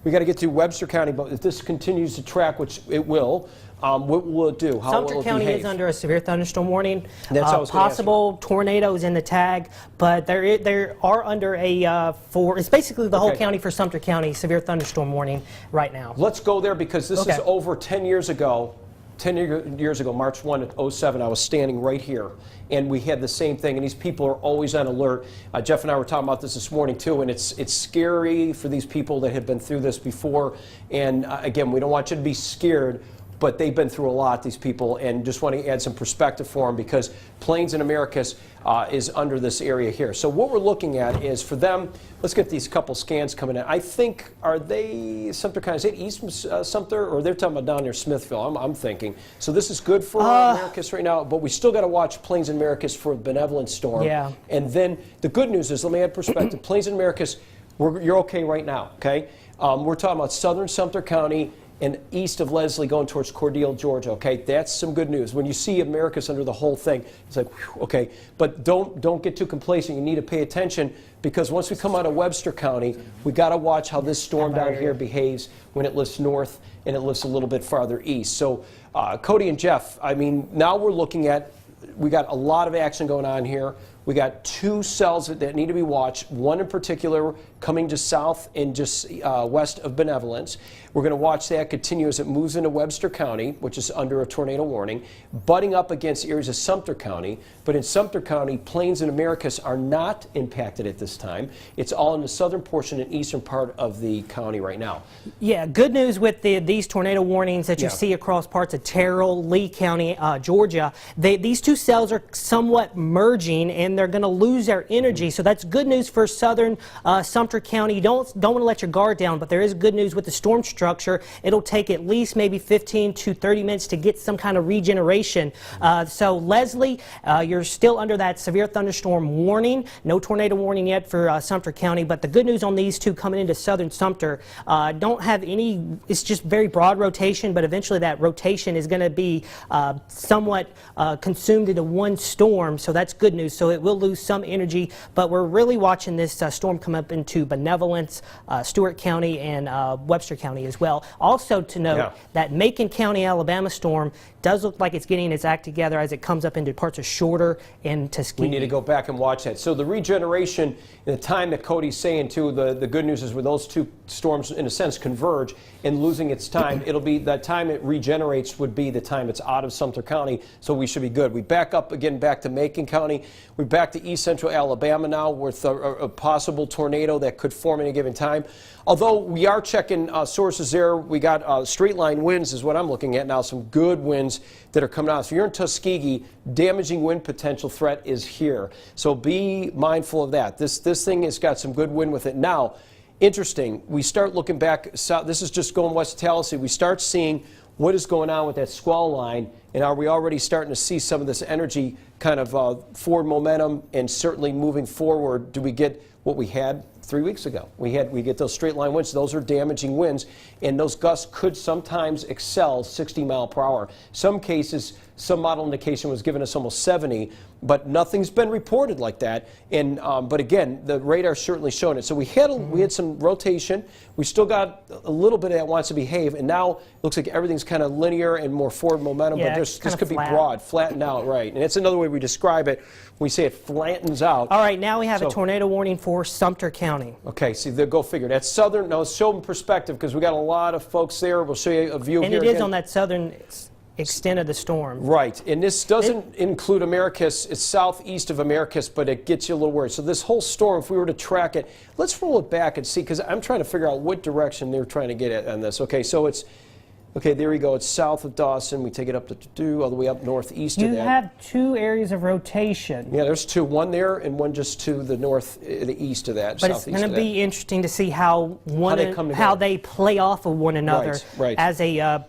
We got to get to Webster County, but if this continues to track, which it will, what will it do? How Sumter will it County behave? is under a severe thunderstorm warning. That's what I was gonna ask you. Possible tornadoes in the tag, but there are under it's basically the whole county for Sumter County severe thunderstorm warning right now. Let's go there because this is over 10 years ago. 10 years ago, March 1 of 07, I was standing right here, and we had the same thing, and these people are always on alert. Jeff and I were talking about this morning, too, and it's scary for these people that have been through this before. And again, we don't want you to be scared, but they've been through a lot, these people, and just want to add some perspective for them because Plains and Americas is under this area here. So what we're looking at is for them, let's get these couple scans coming in. I think, are they Sumter County? Is it East Sumter, or they're talking about down near Smithville? I'm thinking. So this is good for Americas right now, but we still got to watch Plains and Americas for the benevolent storm. Yeah. And then the good news is, let me add perspective, Plains and Americas, you're okay right now, okay? We're talking about southern Sumter County and east of Leslie going towards Cordele, Georgia, okay? That's some good news. When you see Americas under the whole thing, it's like, whew, okay. But don't get too complacent. You need to pay attention because once we come out of Webster County, we got to watch how this storm down here behaves when it lifts north and it lifts a little bit farther east. So Cody and Jeff, I mean, now we're looking at, we got a lot of action going on here. We got two cells that need to be watched, one in particular coming just south and just west of Benevolence. We're going to watch that continue as it moves into Webster County, which is under a tornado warning, butting up against areas of Sumter County. But in Sumter County, Plains and Americas are not impacted at this time. It's all in the southern portion and eastern part of the county right now. Yeah, good news with these tornado warnings that you see across parts of Terrell, Lee County, Georgia. These two cells are somewhat merging, and they're going to lose their energy. So that's good news for southern Sumter County. You don't want to let your guard down, but there is good news with the storm structure. It'll take at least maybe 15 to 30 minutes to get some kind of regeneration. So Leslie, you're still under that severe thunderstorm warning. No tornado warning yet for Sumter County, but the good news on these two coming into southern Sumter, don't have any, it's just very broad rotation, but eventually that rotation is going to be somewhat consumed into one storm, so that's good news. So it will lose some energy, but we're really watching this storm come up into Benevolence, Stewart County, and Webster County as well. Also to note that Macon County, Alabama storm does look like it's getting its act together as it comes up into parts of Shorter and Tuskegee. We need to go back and watch that. So the regeneration, the time that Cody's saying too, the good news is when those two storms in a sense converge and losing its time, it'll be that time it regenerates would be the time it's out of Sumter County, so we should be good. We back up again back to Macon County. We're back to east central Alabama now with a possible tornado that could form at any given time. Although we are checking sources there, we got straight line winds is what I'm looking at now, some good winds that are coming out. So you're in Tuskegee, damaging wind potential threat is here. So be mindful of that. This thing has got some good wind with it. Now, interesting, we start looking back south. This is just going west of Tallahassee. We start seeing what is going on with that squall line, and are we already starting to see some of this energy kind of forward momentum and certainly moving forward? Do we get what we had 3 weeks ago? We get those straight line winds. Those are damaging winds, and those gusts could sometimes excel 60 mile per hour. Some cases, some model indication was giving us almost 70, but nothing's been reported like that. And but again, the radar certainly showing it. So we had some rotation. We still got a little bit of that wants to behave, and now it looks like everything's kind of linear and more forward momentum. Yeah, but this could be flat. broad, flattened out, right? And that's another way we describe it. We say it flattens out. All right, now we have a tornado warning for Sumter County. Okay, see, go figure. That's southern. Now, show them perspective because we got a lot of folks there. We'll show you a view and here. And it is again on that southern extent of the storm. Right, and this doesn't include Americas. It's southeast of Americas, but it gets you a little worried. So this whole storm, if we were to track it, let's roll it back and see, because I'm trying to figure out what direction they're trying to get at on this. Okay, so it's, okay, there we go. It's south of Dawson. We take it up to all the way up northeast of that. You have two areas of rotation. Yeah, there's two, one there and one just to the north, the east of that, but it's going to be interesting to see how they play off of one another as they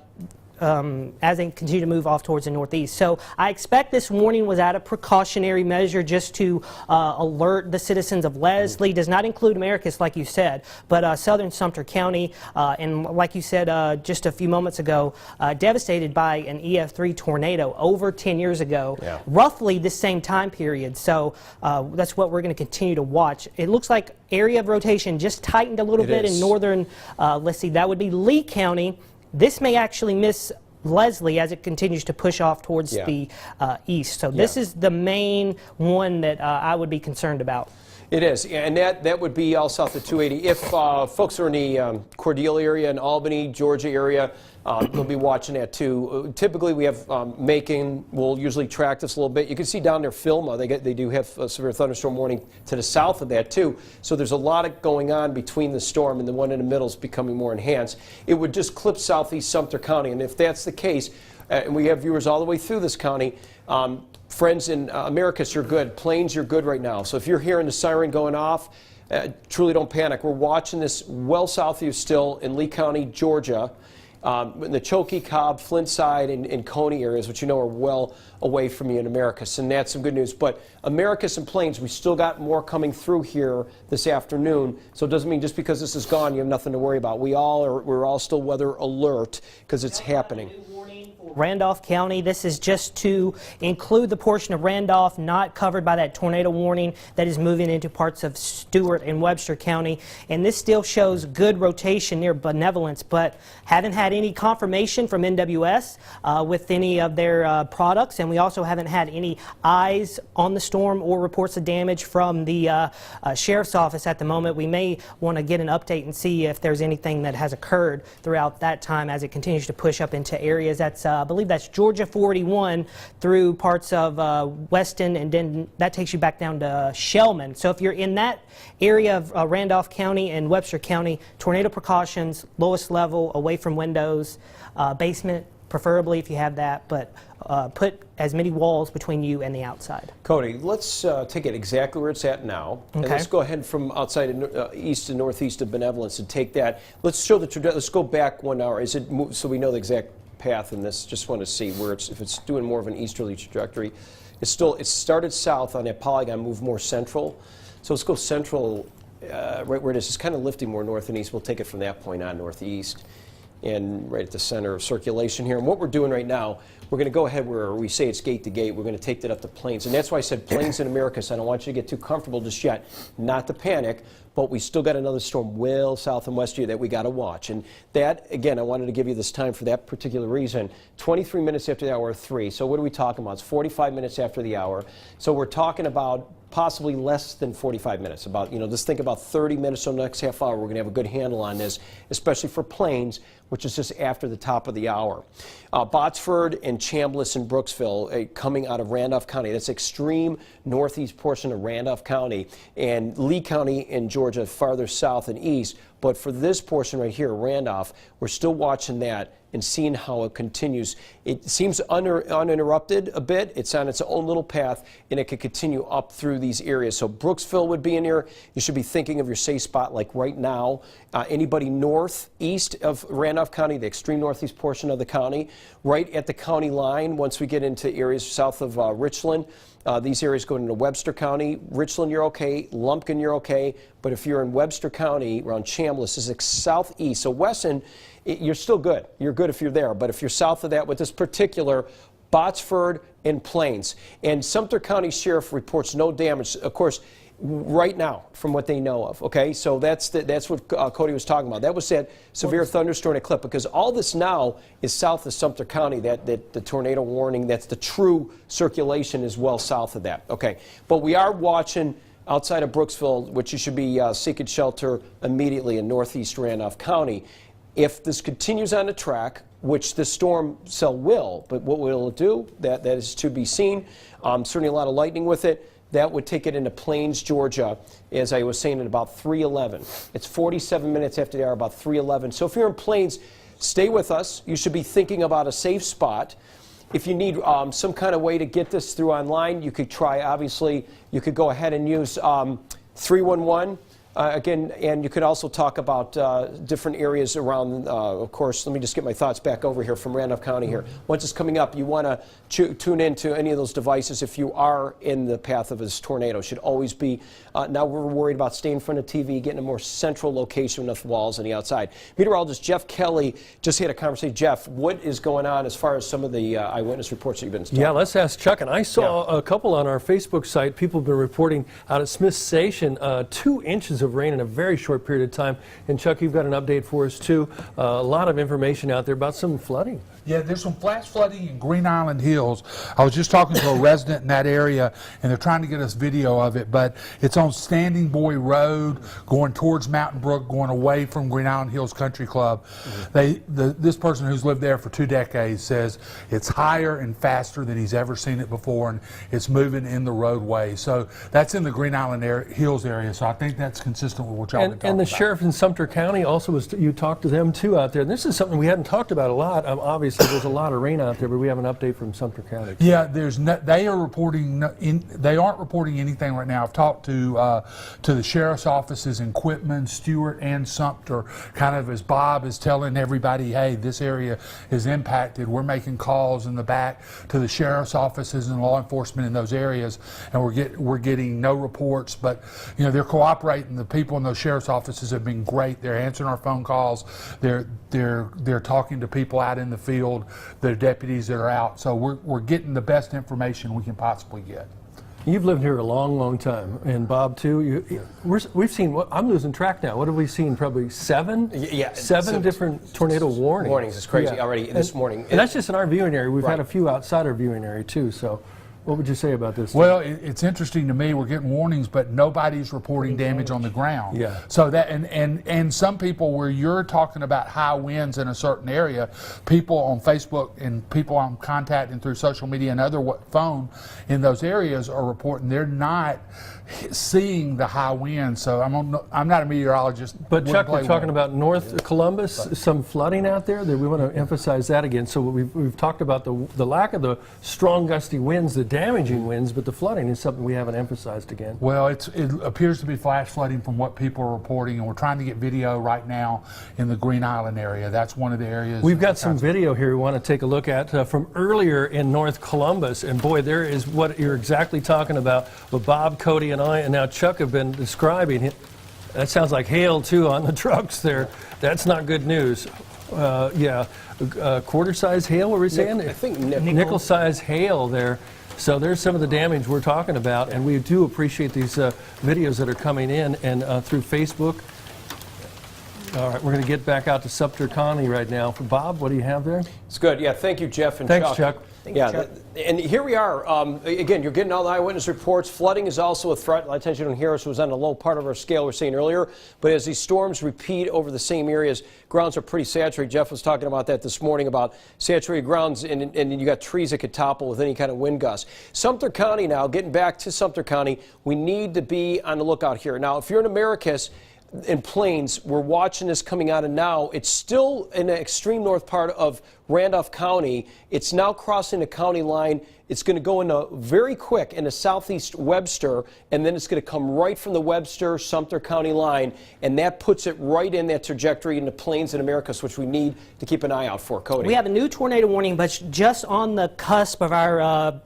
continue to move off towards the northeast. So I expect this warning was at a precautionary measure just to alert the citizens of Leslie. Does not include Americas, like you said, but southern Sumter County, and like you said just a few moments ago, devastated by an EF3 tornado over 10 years ago, roughly the same time period. So that's what we're going to continue to watch. It looks like area of rotation just tightened a little bit in northern, let's see, that would be Lee County. This may actually miss Leslie as it continues to push off towards the east. So this is the main one that I would be concerned about. It is, and that would be all south of 280. If folks are in the Cordelia area and Albany, Georgia area, they'll be watching that too. Typically, we have Macon will usually track this a little bit. You can see down there, Filma, they do have a severe thunderstorm warning to the south of that too. So there's a lot of going on between the storm, and the one in the middle is becoming more enhanced. It would just clip southeast Sumter County, and if that's the case, and we have viewers all the way through this county, friends in Americus, you're good. Plains, you're good right now. So if you're hearing the siren going off, truly don't panic. We're watching this well south of you still in Lee County, Georgia, in the Chokee, Cobb, Flint side, and Coney areas, which you know are well away from you in Americus, and that's some good news. But Americus and Plains, we still got more coming through here this afternoon, so it doesn't mean just because this is gone, you have nothing to worry about. We're all still weather alert because it's happening. Randolph County. This is just to include the portion of Randolph not covered by that tornado warning that is moving into parts of Stewart and Webster County. And this still shows good rotation near Benevolence, but haven't had any confirmation from NWS with any of their products. And we also haven't had any eyes on the storm or reports of damage from the sheriff's office at the moment. We may want to get an update and see if there's anything that has occurred throughout that time as it continues to push up into areas. That's I believe that's Georgia 41 through parts of Weston, and then that takes you back down to Shellman. So if you're in that area of Randolph County and Webster County, tornado precautions, lowest level, away from windows, basement preferably if you have that, but put as many walls between you and the outside. Cody, let's take it exactly where it's at now, and let's go ahead from outside east and northeast of Benevolence and take that. Let's show the trajectory. Let's go back 1 hour. Is it so we know the exact path in this? Just want to see where if it's doing more of an easterly trajectory. It started south on that polygon, moved more central. So let's go central, right where it is. It's kind of lifting more north and east. We'll take it from that point on northeast, and right at the center of circulation here. And what we're doing right now, we're going to go ahead where we say it's gate to gate. We're going to take that up to Plains, and that's why I said Plains in Americus. I don't want you to get too comfortable just yet, not to panic. But we still got another storm well south and west of you that we got to watch. And that, again, I wanted to give you this time for that particular reason. 23 minutes after the hour of 3. So what are we talking about? It's 45 minutes after the hour. So we're talking about possibly less than 45 minutes. About, just think about 30 minutes on the next half hour. We're going to have a good handle on this, especially for Plains, which is just after the top of the hour. Botsford and Chambliss and Brooksville coming out of Randolph County. That's extreme northeast portion of Randolph County, and Lee County in Georgia farther south and east. But for this portion right here, Randolph, we're still watching that and seeing how it continues. It seems uninterrupted a bit. It's on its own little path, and it could continue up through these areas. So Brooksville would be in here. You should be thinking of your safe spot like right now. Anybody northeast of Randolph County, the extreme northeast portion of the county, right at the county line, once we get into areas south of Richland, these areas go into Webster County. Richland, you're okay. Lumpkin, you're okay. But if you're in Webster County, around Chambliss, this is southeast. So Wesson, you're still good. You're good if you're there. But if you're south of that with this particular Botsford and Plains. And Sumter County Sheriff reports no damage, of course, right now, from what they know of. Okay, so that's what Cody was talking about. That was that severe thunderstorm and clip, because all this now is south of Sumter County. That the tornado warning, that's the true circulation is well south of that. Okay, but we are watching outside of Brooksville, which you should be seeking shelter immediately in northeast Randolph County. If this continues on the track, which this storm cell will, but what will it do? That is to be seen. Certainly a lot of lightning with it. That would take it into Plains, Georgia, as I was saying, at about 3:11. It's 47 minutes after the hour, about 3:11. So if you're in Plains, stay with us. You should be thinking about a safe spot. If you need some kind of way to get this through online, you could try, obviously, you could go ahead and use 311. Again, and you could also talk about different areas around, of course, let me just get my thoughts back over here from Randolph County here. Once it's coming up, you want to tune into any of those devices if you are in the path of this tornado. Should always be, now we're worried about staying in front of TV, getting a more central location with walls on the outside. Meteorologist Jeff Kelly just had a conversation. Jeff, what is going on as far as some of the eyewitness reports that you've been talking about? Yeah, let's ask Chuck. And I saw a couple on our Facebook site. People have been reporting out at Smith Station 2 inches of rain in a very short period of time. And Chuck, you've got an update for us too. A lot of information out there about some flooding. Yeah, there's some flash flooding in Green Island Hills. I was just talking to a resident in that area, and they're trying to get us video of it, but it's on Standing Boy Road, going towards Mountain Brook, going away from Green Island Hills Country Club. This person who's lived there for 2 decades says it's higher and faster than he's ever seen it before, and it's moving in the roadway. So that's in the Green Island Hills area, so I think that's consistent with what y'all been talking And the about. sheriff in Sumter County also you talked to them too out there. And this is something we hadn't talked about a lot. Obviously, there's a lot of rain out there, but we have an update from Sumter County. Yeah, they are reporting. They aren't reporting anything right now. I've talked to the sheriff's offices in Quitman, Stewart, and Sumter. Kind of as Bob is telling everybody, hey, this area is impacted. We're making calls in the back to the sheriff's offices and law enforcement in those areas, and we're getting no reports. But you know, they're cooperating. The people in those sheriff's offices have been great. They're answering our phone calls. They're talking to people out in the field. The deputies that are out, so we're getting the best information we can possibly get. You've lived here a long, long time, and Bob too. We've seen. I'm losing track now. What have we seen? Probably seven different tornado warnings. Warnings. It's crazy already this morning. And that's just in our viewing area. We've had a few outside our viewing area too. So, what would you say about this? Well, it's interesting to me. We're getting warnings, but nobody's reporting damage on the ground. Yeah. So that and some people, where you're talking about high winds in a certain area, people on Facebook and people I'm contacting through social media and other phone in those areas are reporting they're not seeing the high winds. So I'm not a meteorologist. But Chuck, we're talking about North Columbus, some flooding out there. We want to emphasize that again. So we've talked about the lack of the strong gusty winds, the damaging winds, but the flooding is something we haven't emphasized again. Well, it appears to be flash flooding from what people are reporting, and we're trying to get video right now in the Green Island area. That's one of the areas. We've got some video here we want to take a look at from earlier in North Columbus, and boy, there is what you're exactly talking about, what Bob, Cody, and I, and now Chuck have been describing. That sounds like hail too on the trucks there. That's not good news. Quarter-size hail, what were we saying? I think nickel-size hail there. So there's some of the damage we're talking about, and we do appreciate these videos that are coming in and through Facebook. All right, we're going to get back out to Sumter County right now. For Bob, what do you have there? It's good. Yeah, thank you, Jeff and Thanks, Chuck. Chuck. And here we are. Again, you're getting all the eyewitness reports. Flooding is also a threat. A lot of times you don't hear us. It was on the low part of our scale we were saying earlier. But as these storms repeat over the same areas, grounds are pretty saturated. Jeff was talking about that this morning, about saturated grounds, and you got trees that could topple with any kind of wind gust. Sumter County now, getting back to Sumter County, we need to be on the lookout here. Now, if you're in Americus, in Plains, we're watching this coming out, and now it's still in the extreme north part of Randolph County. It's now crossing the county line. It's going to go into very quick into southeast Webster, and then it's going to come right from the Webster Sumter County line, and that puts it right in that trajectory into Plains and Americus, which we need to keep an eye out for. Cody. We have a new tornado warning, but just on the cusp of our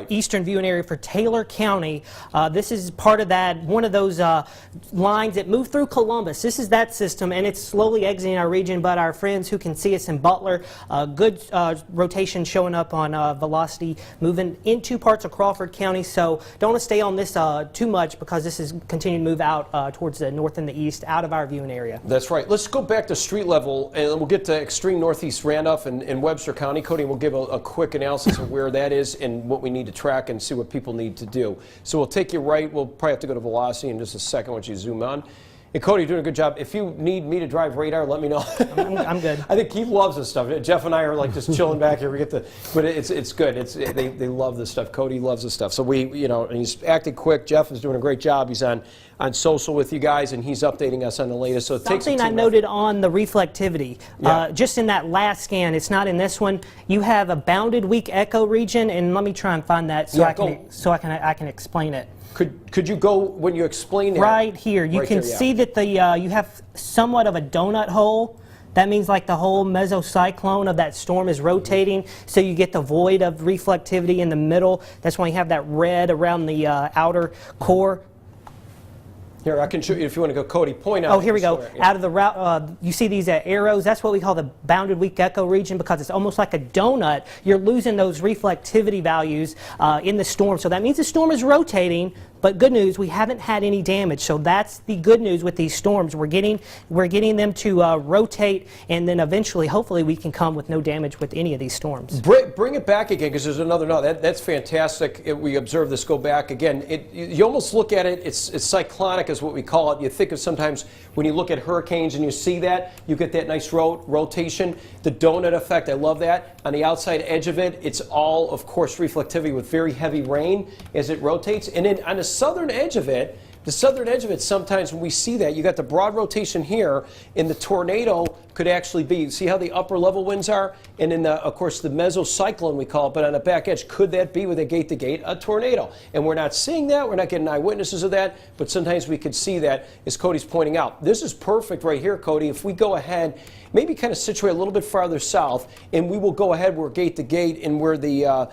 eastern viewing area for Taylor County. This is part of that, one of those lines that move through Columbus. This is that system, and it's slowly exiting our region, but our friends who can see us in Butler, good rotation showing up on velocity, moving into parts of Crawford County. So don't want to stay on this too much, because this is continuing to move out towards the north and the east, out of our viewing area. That's right. Let's go back to street level, and we'll get to extreme northeast Randolph and Webster County. Cody will give a quick analysis of where that is and what we need to track and see what people need to do. So we'll take you right. We'll probably have to go to velocity in just a second once you zoom on. And Cody, you're doing a good job. If you need me to drive radar, let me know. I'm good. I think he loves this stuff. Jeff and I are like just chilling back here. We get but it's good. They love this stuff. Cody loves this stuff. So and he's acting quick. Jeff is doing a great job. He's on social with you guys, and he's updating us on the latest. So it takes something I noted on the reflectivity. Just in that last scan, it's not in this one. You have a bounded weak echo region, and let me try and find that so I can explain it. Could you go when you explain that? Right here. You can see that you have somewhat of a donut hole. That means like the whole mesocyclone of that storm is rotating, so you get the void of reflectivity in the middle. That's why you have that red around the outer core. Here, I can show you if you want to go, Cody. Point out. Oh, here we go. Out of the route, you see these arrows. That's what we call the bounded weak echo region, because it's almost like a donut. You're losing those reflectivity values in the storm. So that means the storm is rotating, But good news, we haven't had any damage, so that's the good news with these storms. We're getting them to rotate, and then eventually, hopefully, we can come with no damage with any of these storms. Bring it back again, because there's another note. That's fantastic. We observe this go back again. You almost look at it, it's cyclonic is what we call it. You think of sometimes when you look at hurricanes and you see that, you get that nice rotation. The donut effect, I love that. On the outside edge of it, it's all, of course, reflectivity with very heavy rain as it rotates. And then on the southern edge of it, sometimes when we see that, you got the broad rotation here, and the tornado could actually be, see how the upper level winds are? And then, of course, the mesocyclone we call it, but on the back edge, could that be with a gate-to-gate, a tornado? And we're not seeing that, we're not getting eyewitnesses of that, but sometimes we could see that, as Cody's pointing out. This is perfect right here, Cody. If we go ahead, maybe kind of situate a little bit farther south, and we will go ahead where gate-to-gate and where the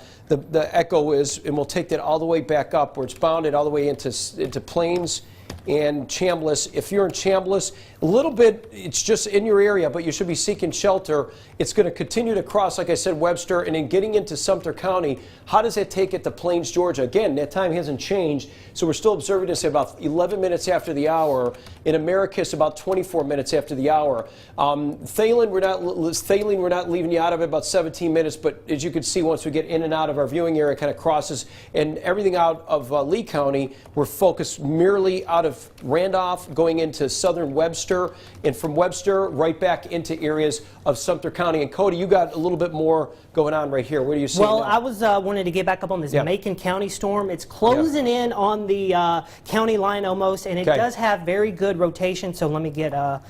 echo is, and we'll take that all the way back up where it's bounded all the way into Plains and Chambliss. If you're in Chambliss, a little bit, it's just in your area, but you should be seeking shelter. It's going to continue to cross, like I said, Webster, and then getting into Sumter County. How does that take it to Plains, Georgia? Again, that time hasn't changed, so we're still observing this at about 11 minutes after the hour. In Americus, about 24 minutes after the hour. Thalen, we're not leaving you out of it, about 17 minutes, but as you can see, once we get in and out of our viewing area, it kind of crosses, and everything out of Lee County, we're focused merely out of Randolph, going into southern Webster, and from Webster right back into areas of Sumter County. And Cody, you got a little bit more going on right here. What do you see? Well, now? I was wanted to get back up on this Macon County storm. It's closing in on the county line almost, and it does have very good rotation. So let me get up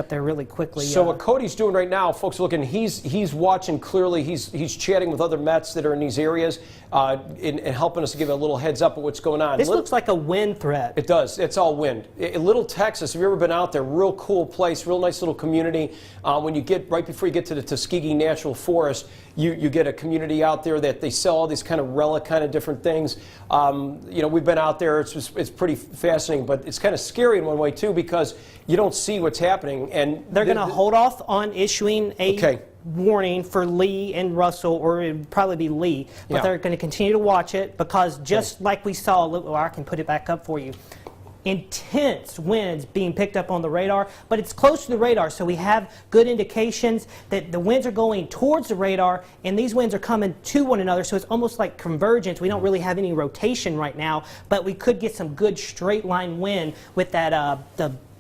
there really quickly. So what Cody's doing right now, folks, looking, he's watching clearly. He's chatting with other Mets that are in these areas and helping us to give a little heads up of what's going on. This looks like a wind threat. It does. It's all wind. Little Texas, have you ever been out there? Real cool place, real nice little community. When you get, right before you get to the Tuskegee Natural Forest, you get a community out there that they sell all these kind of relic kind of different things. You know, we've been out there. It's pretty fascinating, but it's kind of scary in one way too, because you don't see what's happening. And they're going to hold off on issuing a warning for Lee and Russell, or it would probably be Lee, but they're going to continue to watch it, because just like we saw, well, I can put it back up for you, intense winds being picked up on the radar, but it's close to the radar, so we have good indications that the winds are going towards the radar, and these winds are coming to one another, so it's almost like convergence. We don't really have any rotation right now, but we could get some good straight line wind with that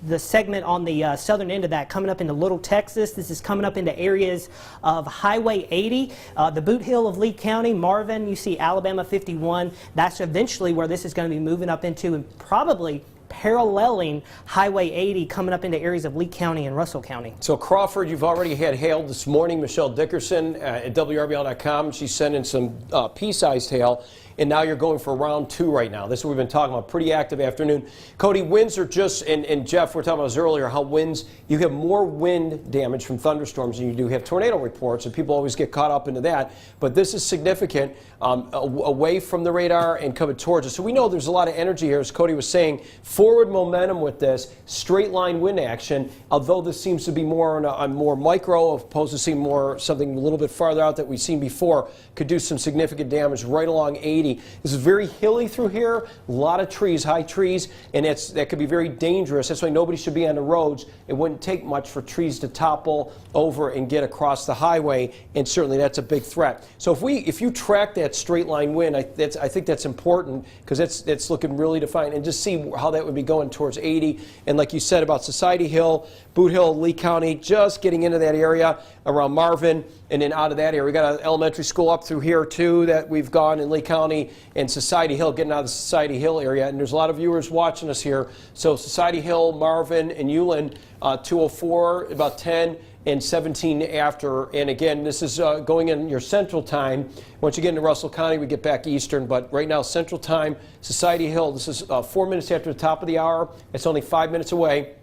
the segment on the southern end of that coming up into Little Texas. This is coming up into areas of Highway 80, the Boot Hill of Lee County, Marvin, you see Alabama 51. That's eventually where this is going to be moving up into, and probably paralleling Highway 80 coming up into areas of Lee County and Russell County. So Crawford, you've already had hail this morning. Michelle Dickerson at WRBL.com, she's sending some pea-sized hail. And now you're going for round 2 right now. This is what we've been talking about. Pretty active afternoon. Cody, winds are just, and Jeff, we were talking about this earlier, how winds, you have more wind damage from thunderstorms than you do have tornado reports, and people always get caught up into that. But this is significant, away from the radar and coming towards us. So we know there's a lot of energy here, as Cody was saying. Forward momentum with this, straight line wind action, although this seems to be more on a more micro, opposed to seeing more something a little bit farther out that we've seen before, could do some significant damage right along 80. This is very hilly through here, a lot of trees, high trees, and that could be very dangerous. That's why nobody should be on the roads. It wouldn't take much for trees to topple over and get across the highway, and certainly that's a big threat. So if you track that straight line wind, I think that's important, because that's looking really defined, and just see how that would be going towards 80. And like you said about Society Hill, Boot Hill, Lee County, just getting into that area around Marvin, and then out of that area. We got an elementary school up through here too that we've gone in Lee County, and Society Hill, getting out of the Society Hill area. And there's a lot of viewers watching us here. So Society Hill, Marvin, and Ulen, 204, about 10, and 17 after. And again, this is going in your central time. Once you get into Russell County, we get back eastern. But right now, central time, Society Hill, this is 4 minutes after the top of the hour. It's only 5 minutes away.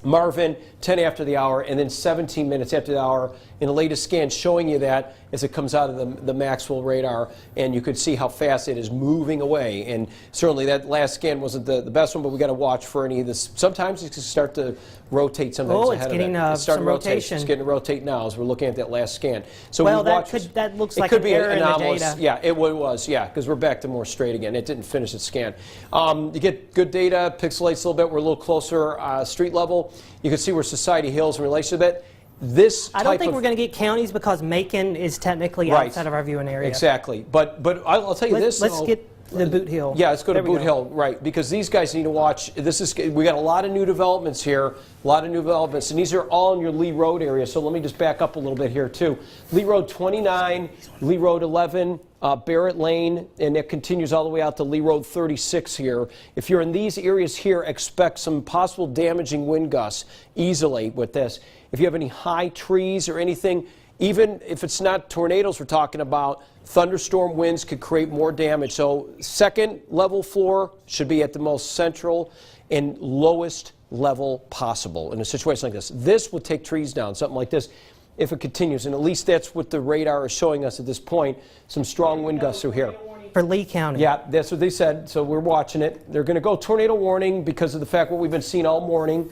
Marvin, 10 after the hour, and then 17 minutes after the hour in the latest scan showing you that. as it comes out of the Maxwell radar, and you could see how fast it is moving away. And certainly that last scan wasn't the best one, but we got to watch for any of this. Sometimes it can start to rotate sometimes it's ahead getting of it. It's starting some to rotate. rotation. It's getting to rotate now as we're looking at that last scan. So Well, we watch that looks it like could an be error in the anomalous. data. Yeah, it was. Yeah, because we're back to more straight again. It didn't finish its scan. You get good data, pixelates a little bit. We're a little closer street level. You can see where Society Hill is in relation to that. This I don't think we're going to get counties because Macon is technically outside of our viewing area. Exactly. But I'll tell you this. Let's though. get the Boot Hill. Yeah, let's go to There we Boot Hill, right? Because these guys need to watch. We got a lot of new developments here, a lot of new developments, and these are all in your Lee Road area. So let me just back up a little bit here too. Lee Road 29, Lee Road 11, Barrett Lane, and it continues all the way out to Lee Road 36 here. If you're in these areas here, expect some possible damaging wind gusts easily with this. If you have any high trees or anything, even if it's not tornadoes we're talking about, thunderstorm winds could create more damage. So second level floor should be at the most central and lowest level possible in a situation like this. This will take trees down, something like this, if it continues. And at least that's what the radar is showing us at this point, some strong wind gusts through here. For Lee County. Yeah, that's what they said, so we're watching it. They're going to go tornado warning because of the fact what we've been seeing all morning.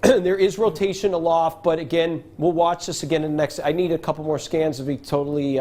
There is rotation aloft, but again, we'll watch this again in the next. I need a couple more scans to be totally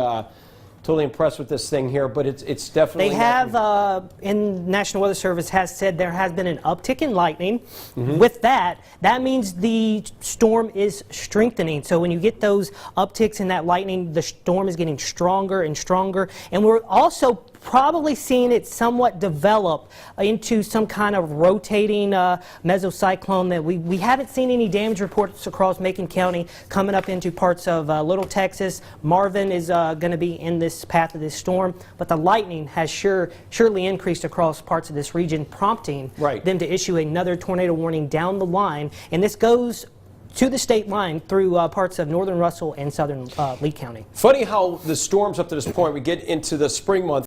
impressed with this thing here, but it's definitely. They have, in National Weather Service has said there has been an uptick in lightning. With that means the storm is strengthening. So when you get those upticks in that lightning, the storm is getting stronger and stronger. And we're also probably seeing it somewhat develop into some kind of rotating mesocyclone that we haven't seen any damage reports across Macon County coming up into parts of Little Texas. Marvin is going to be in this path of this storm, but the lightning has surely increased across parts of this region, prompting them to issue another tornado warning down the line. And this goes to the state line through parts of northern Russell and southern Lee County. Funny how the storms up to this point, we get into the spring month.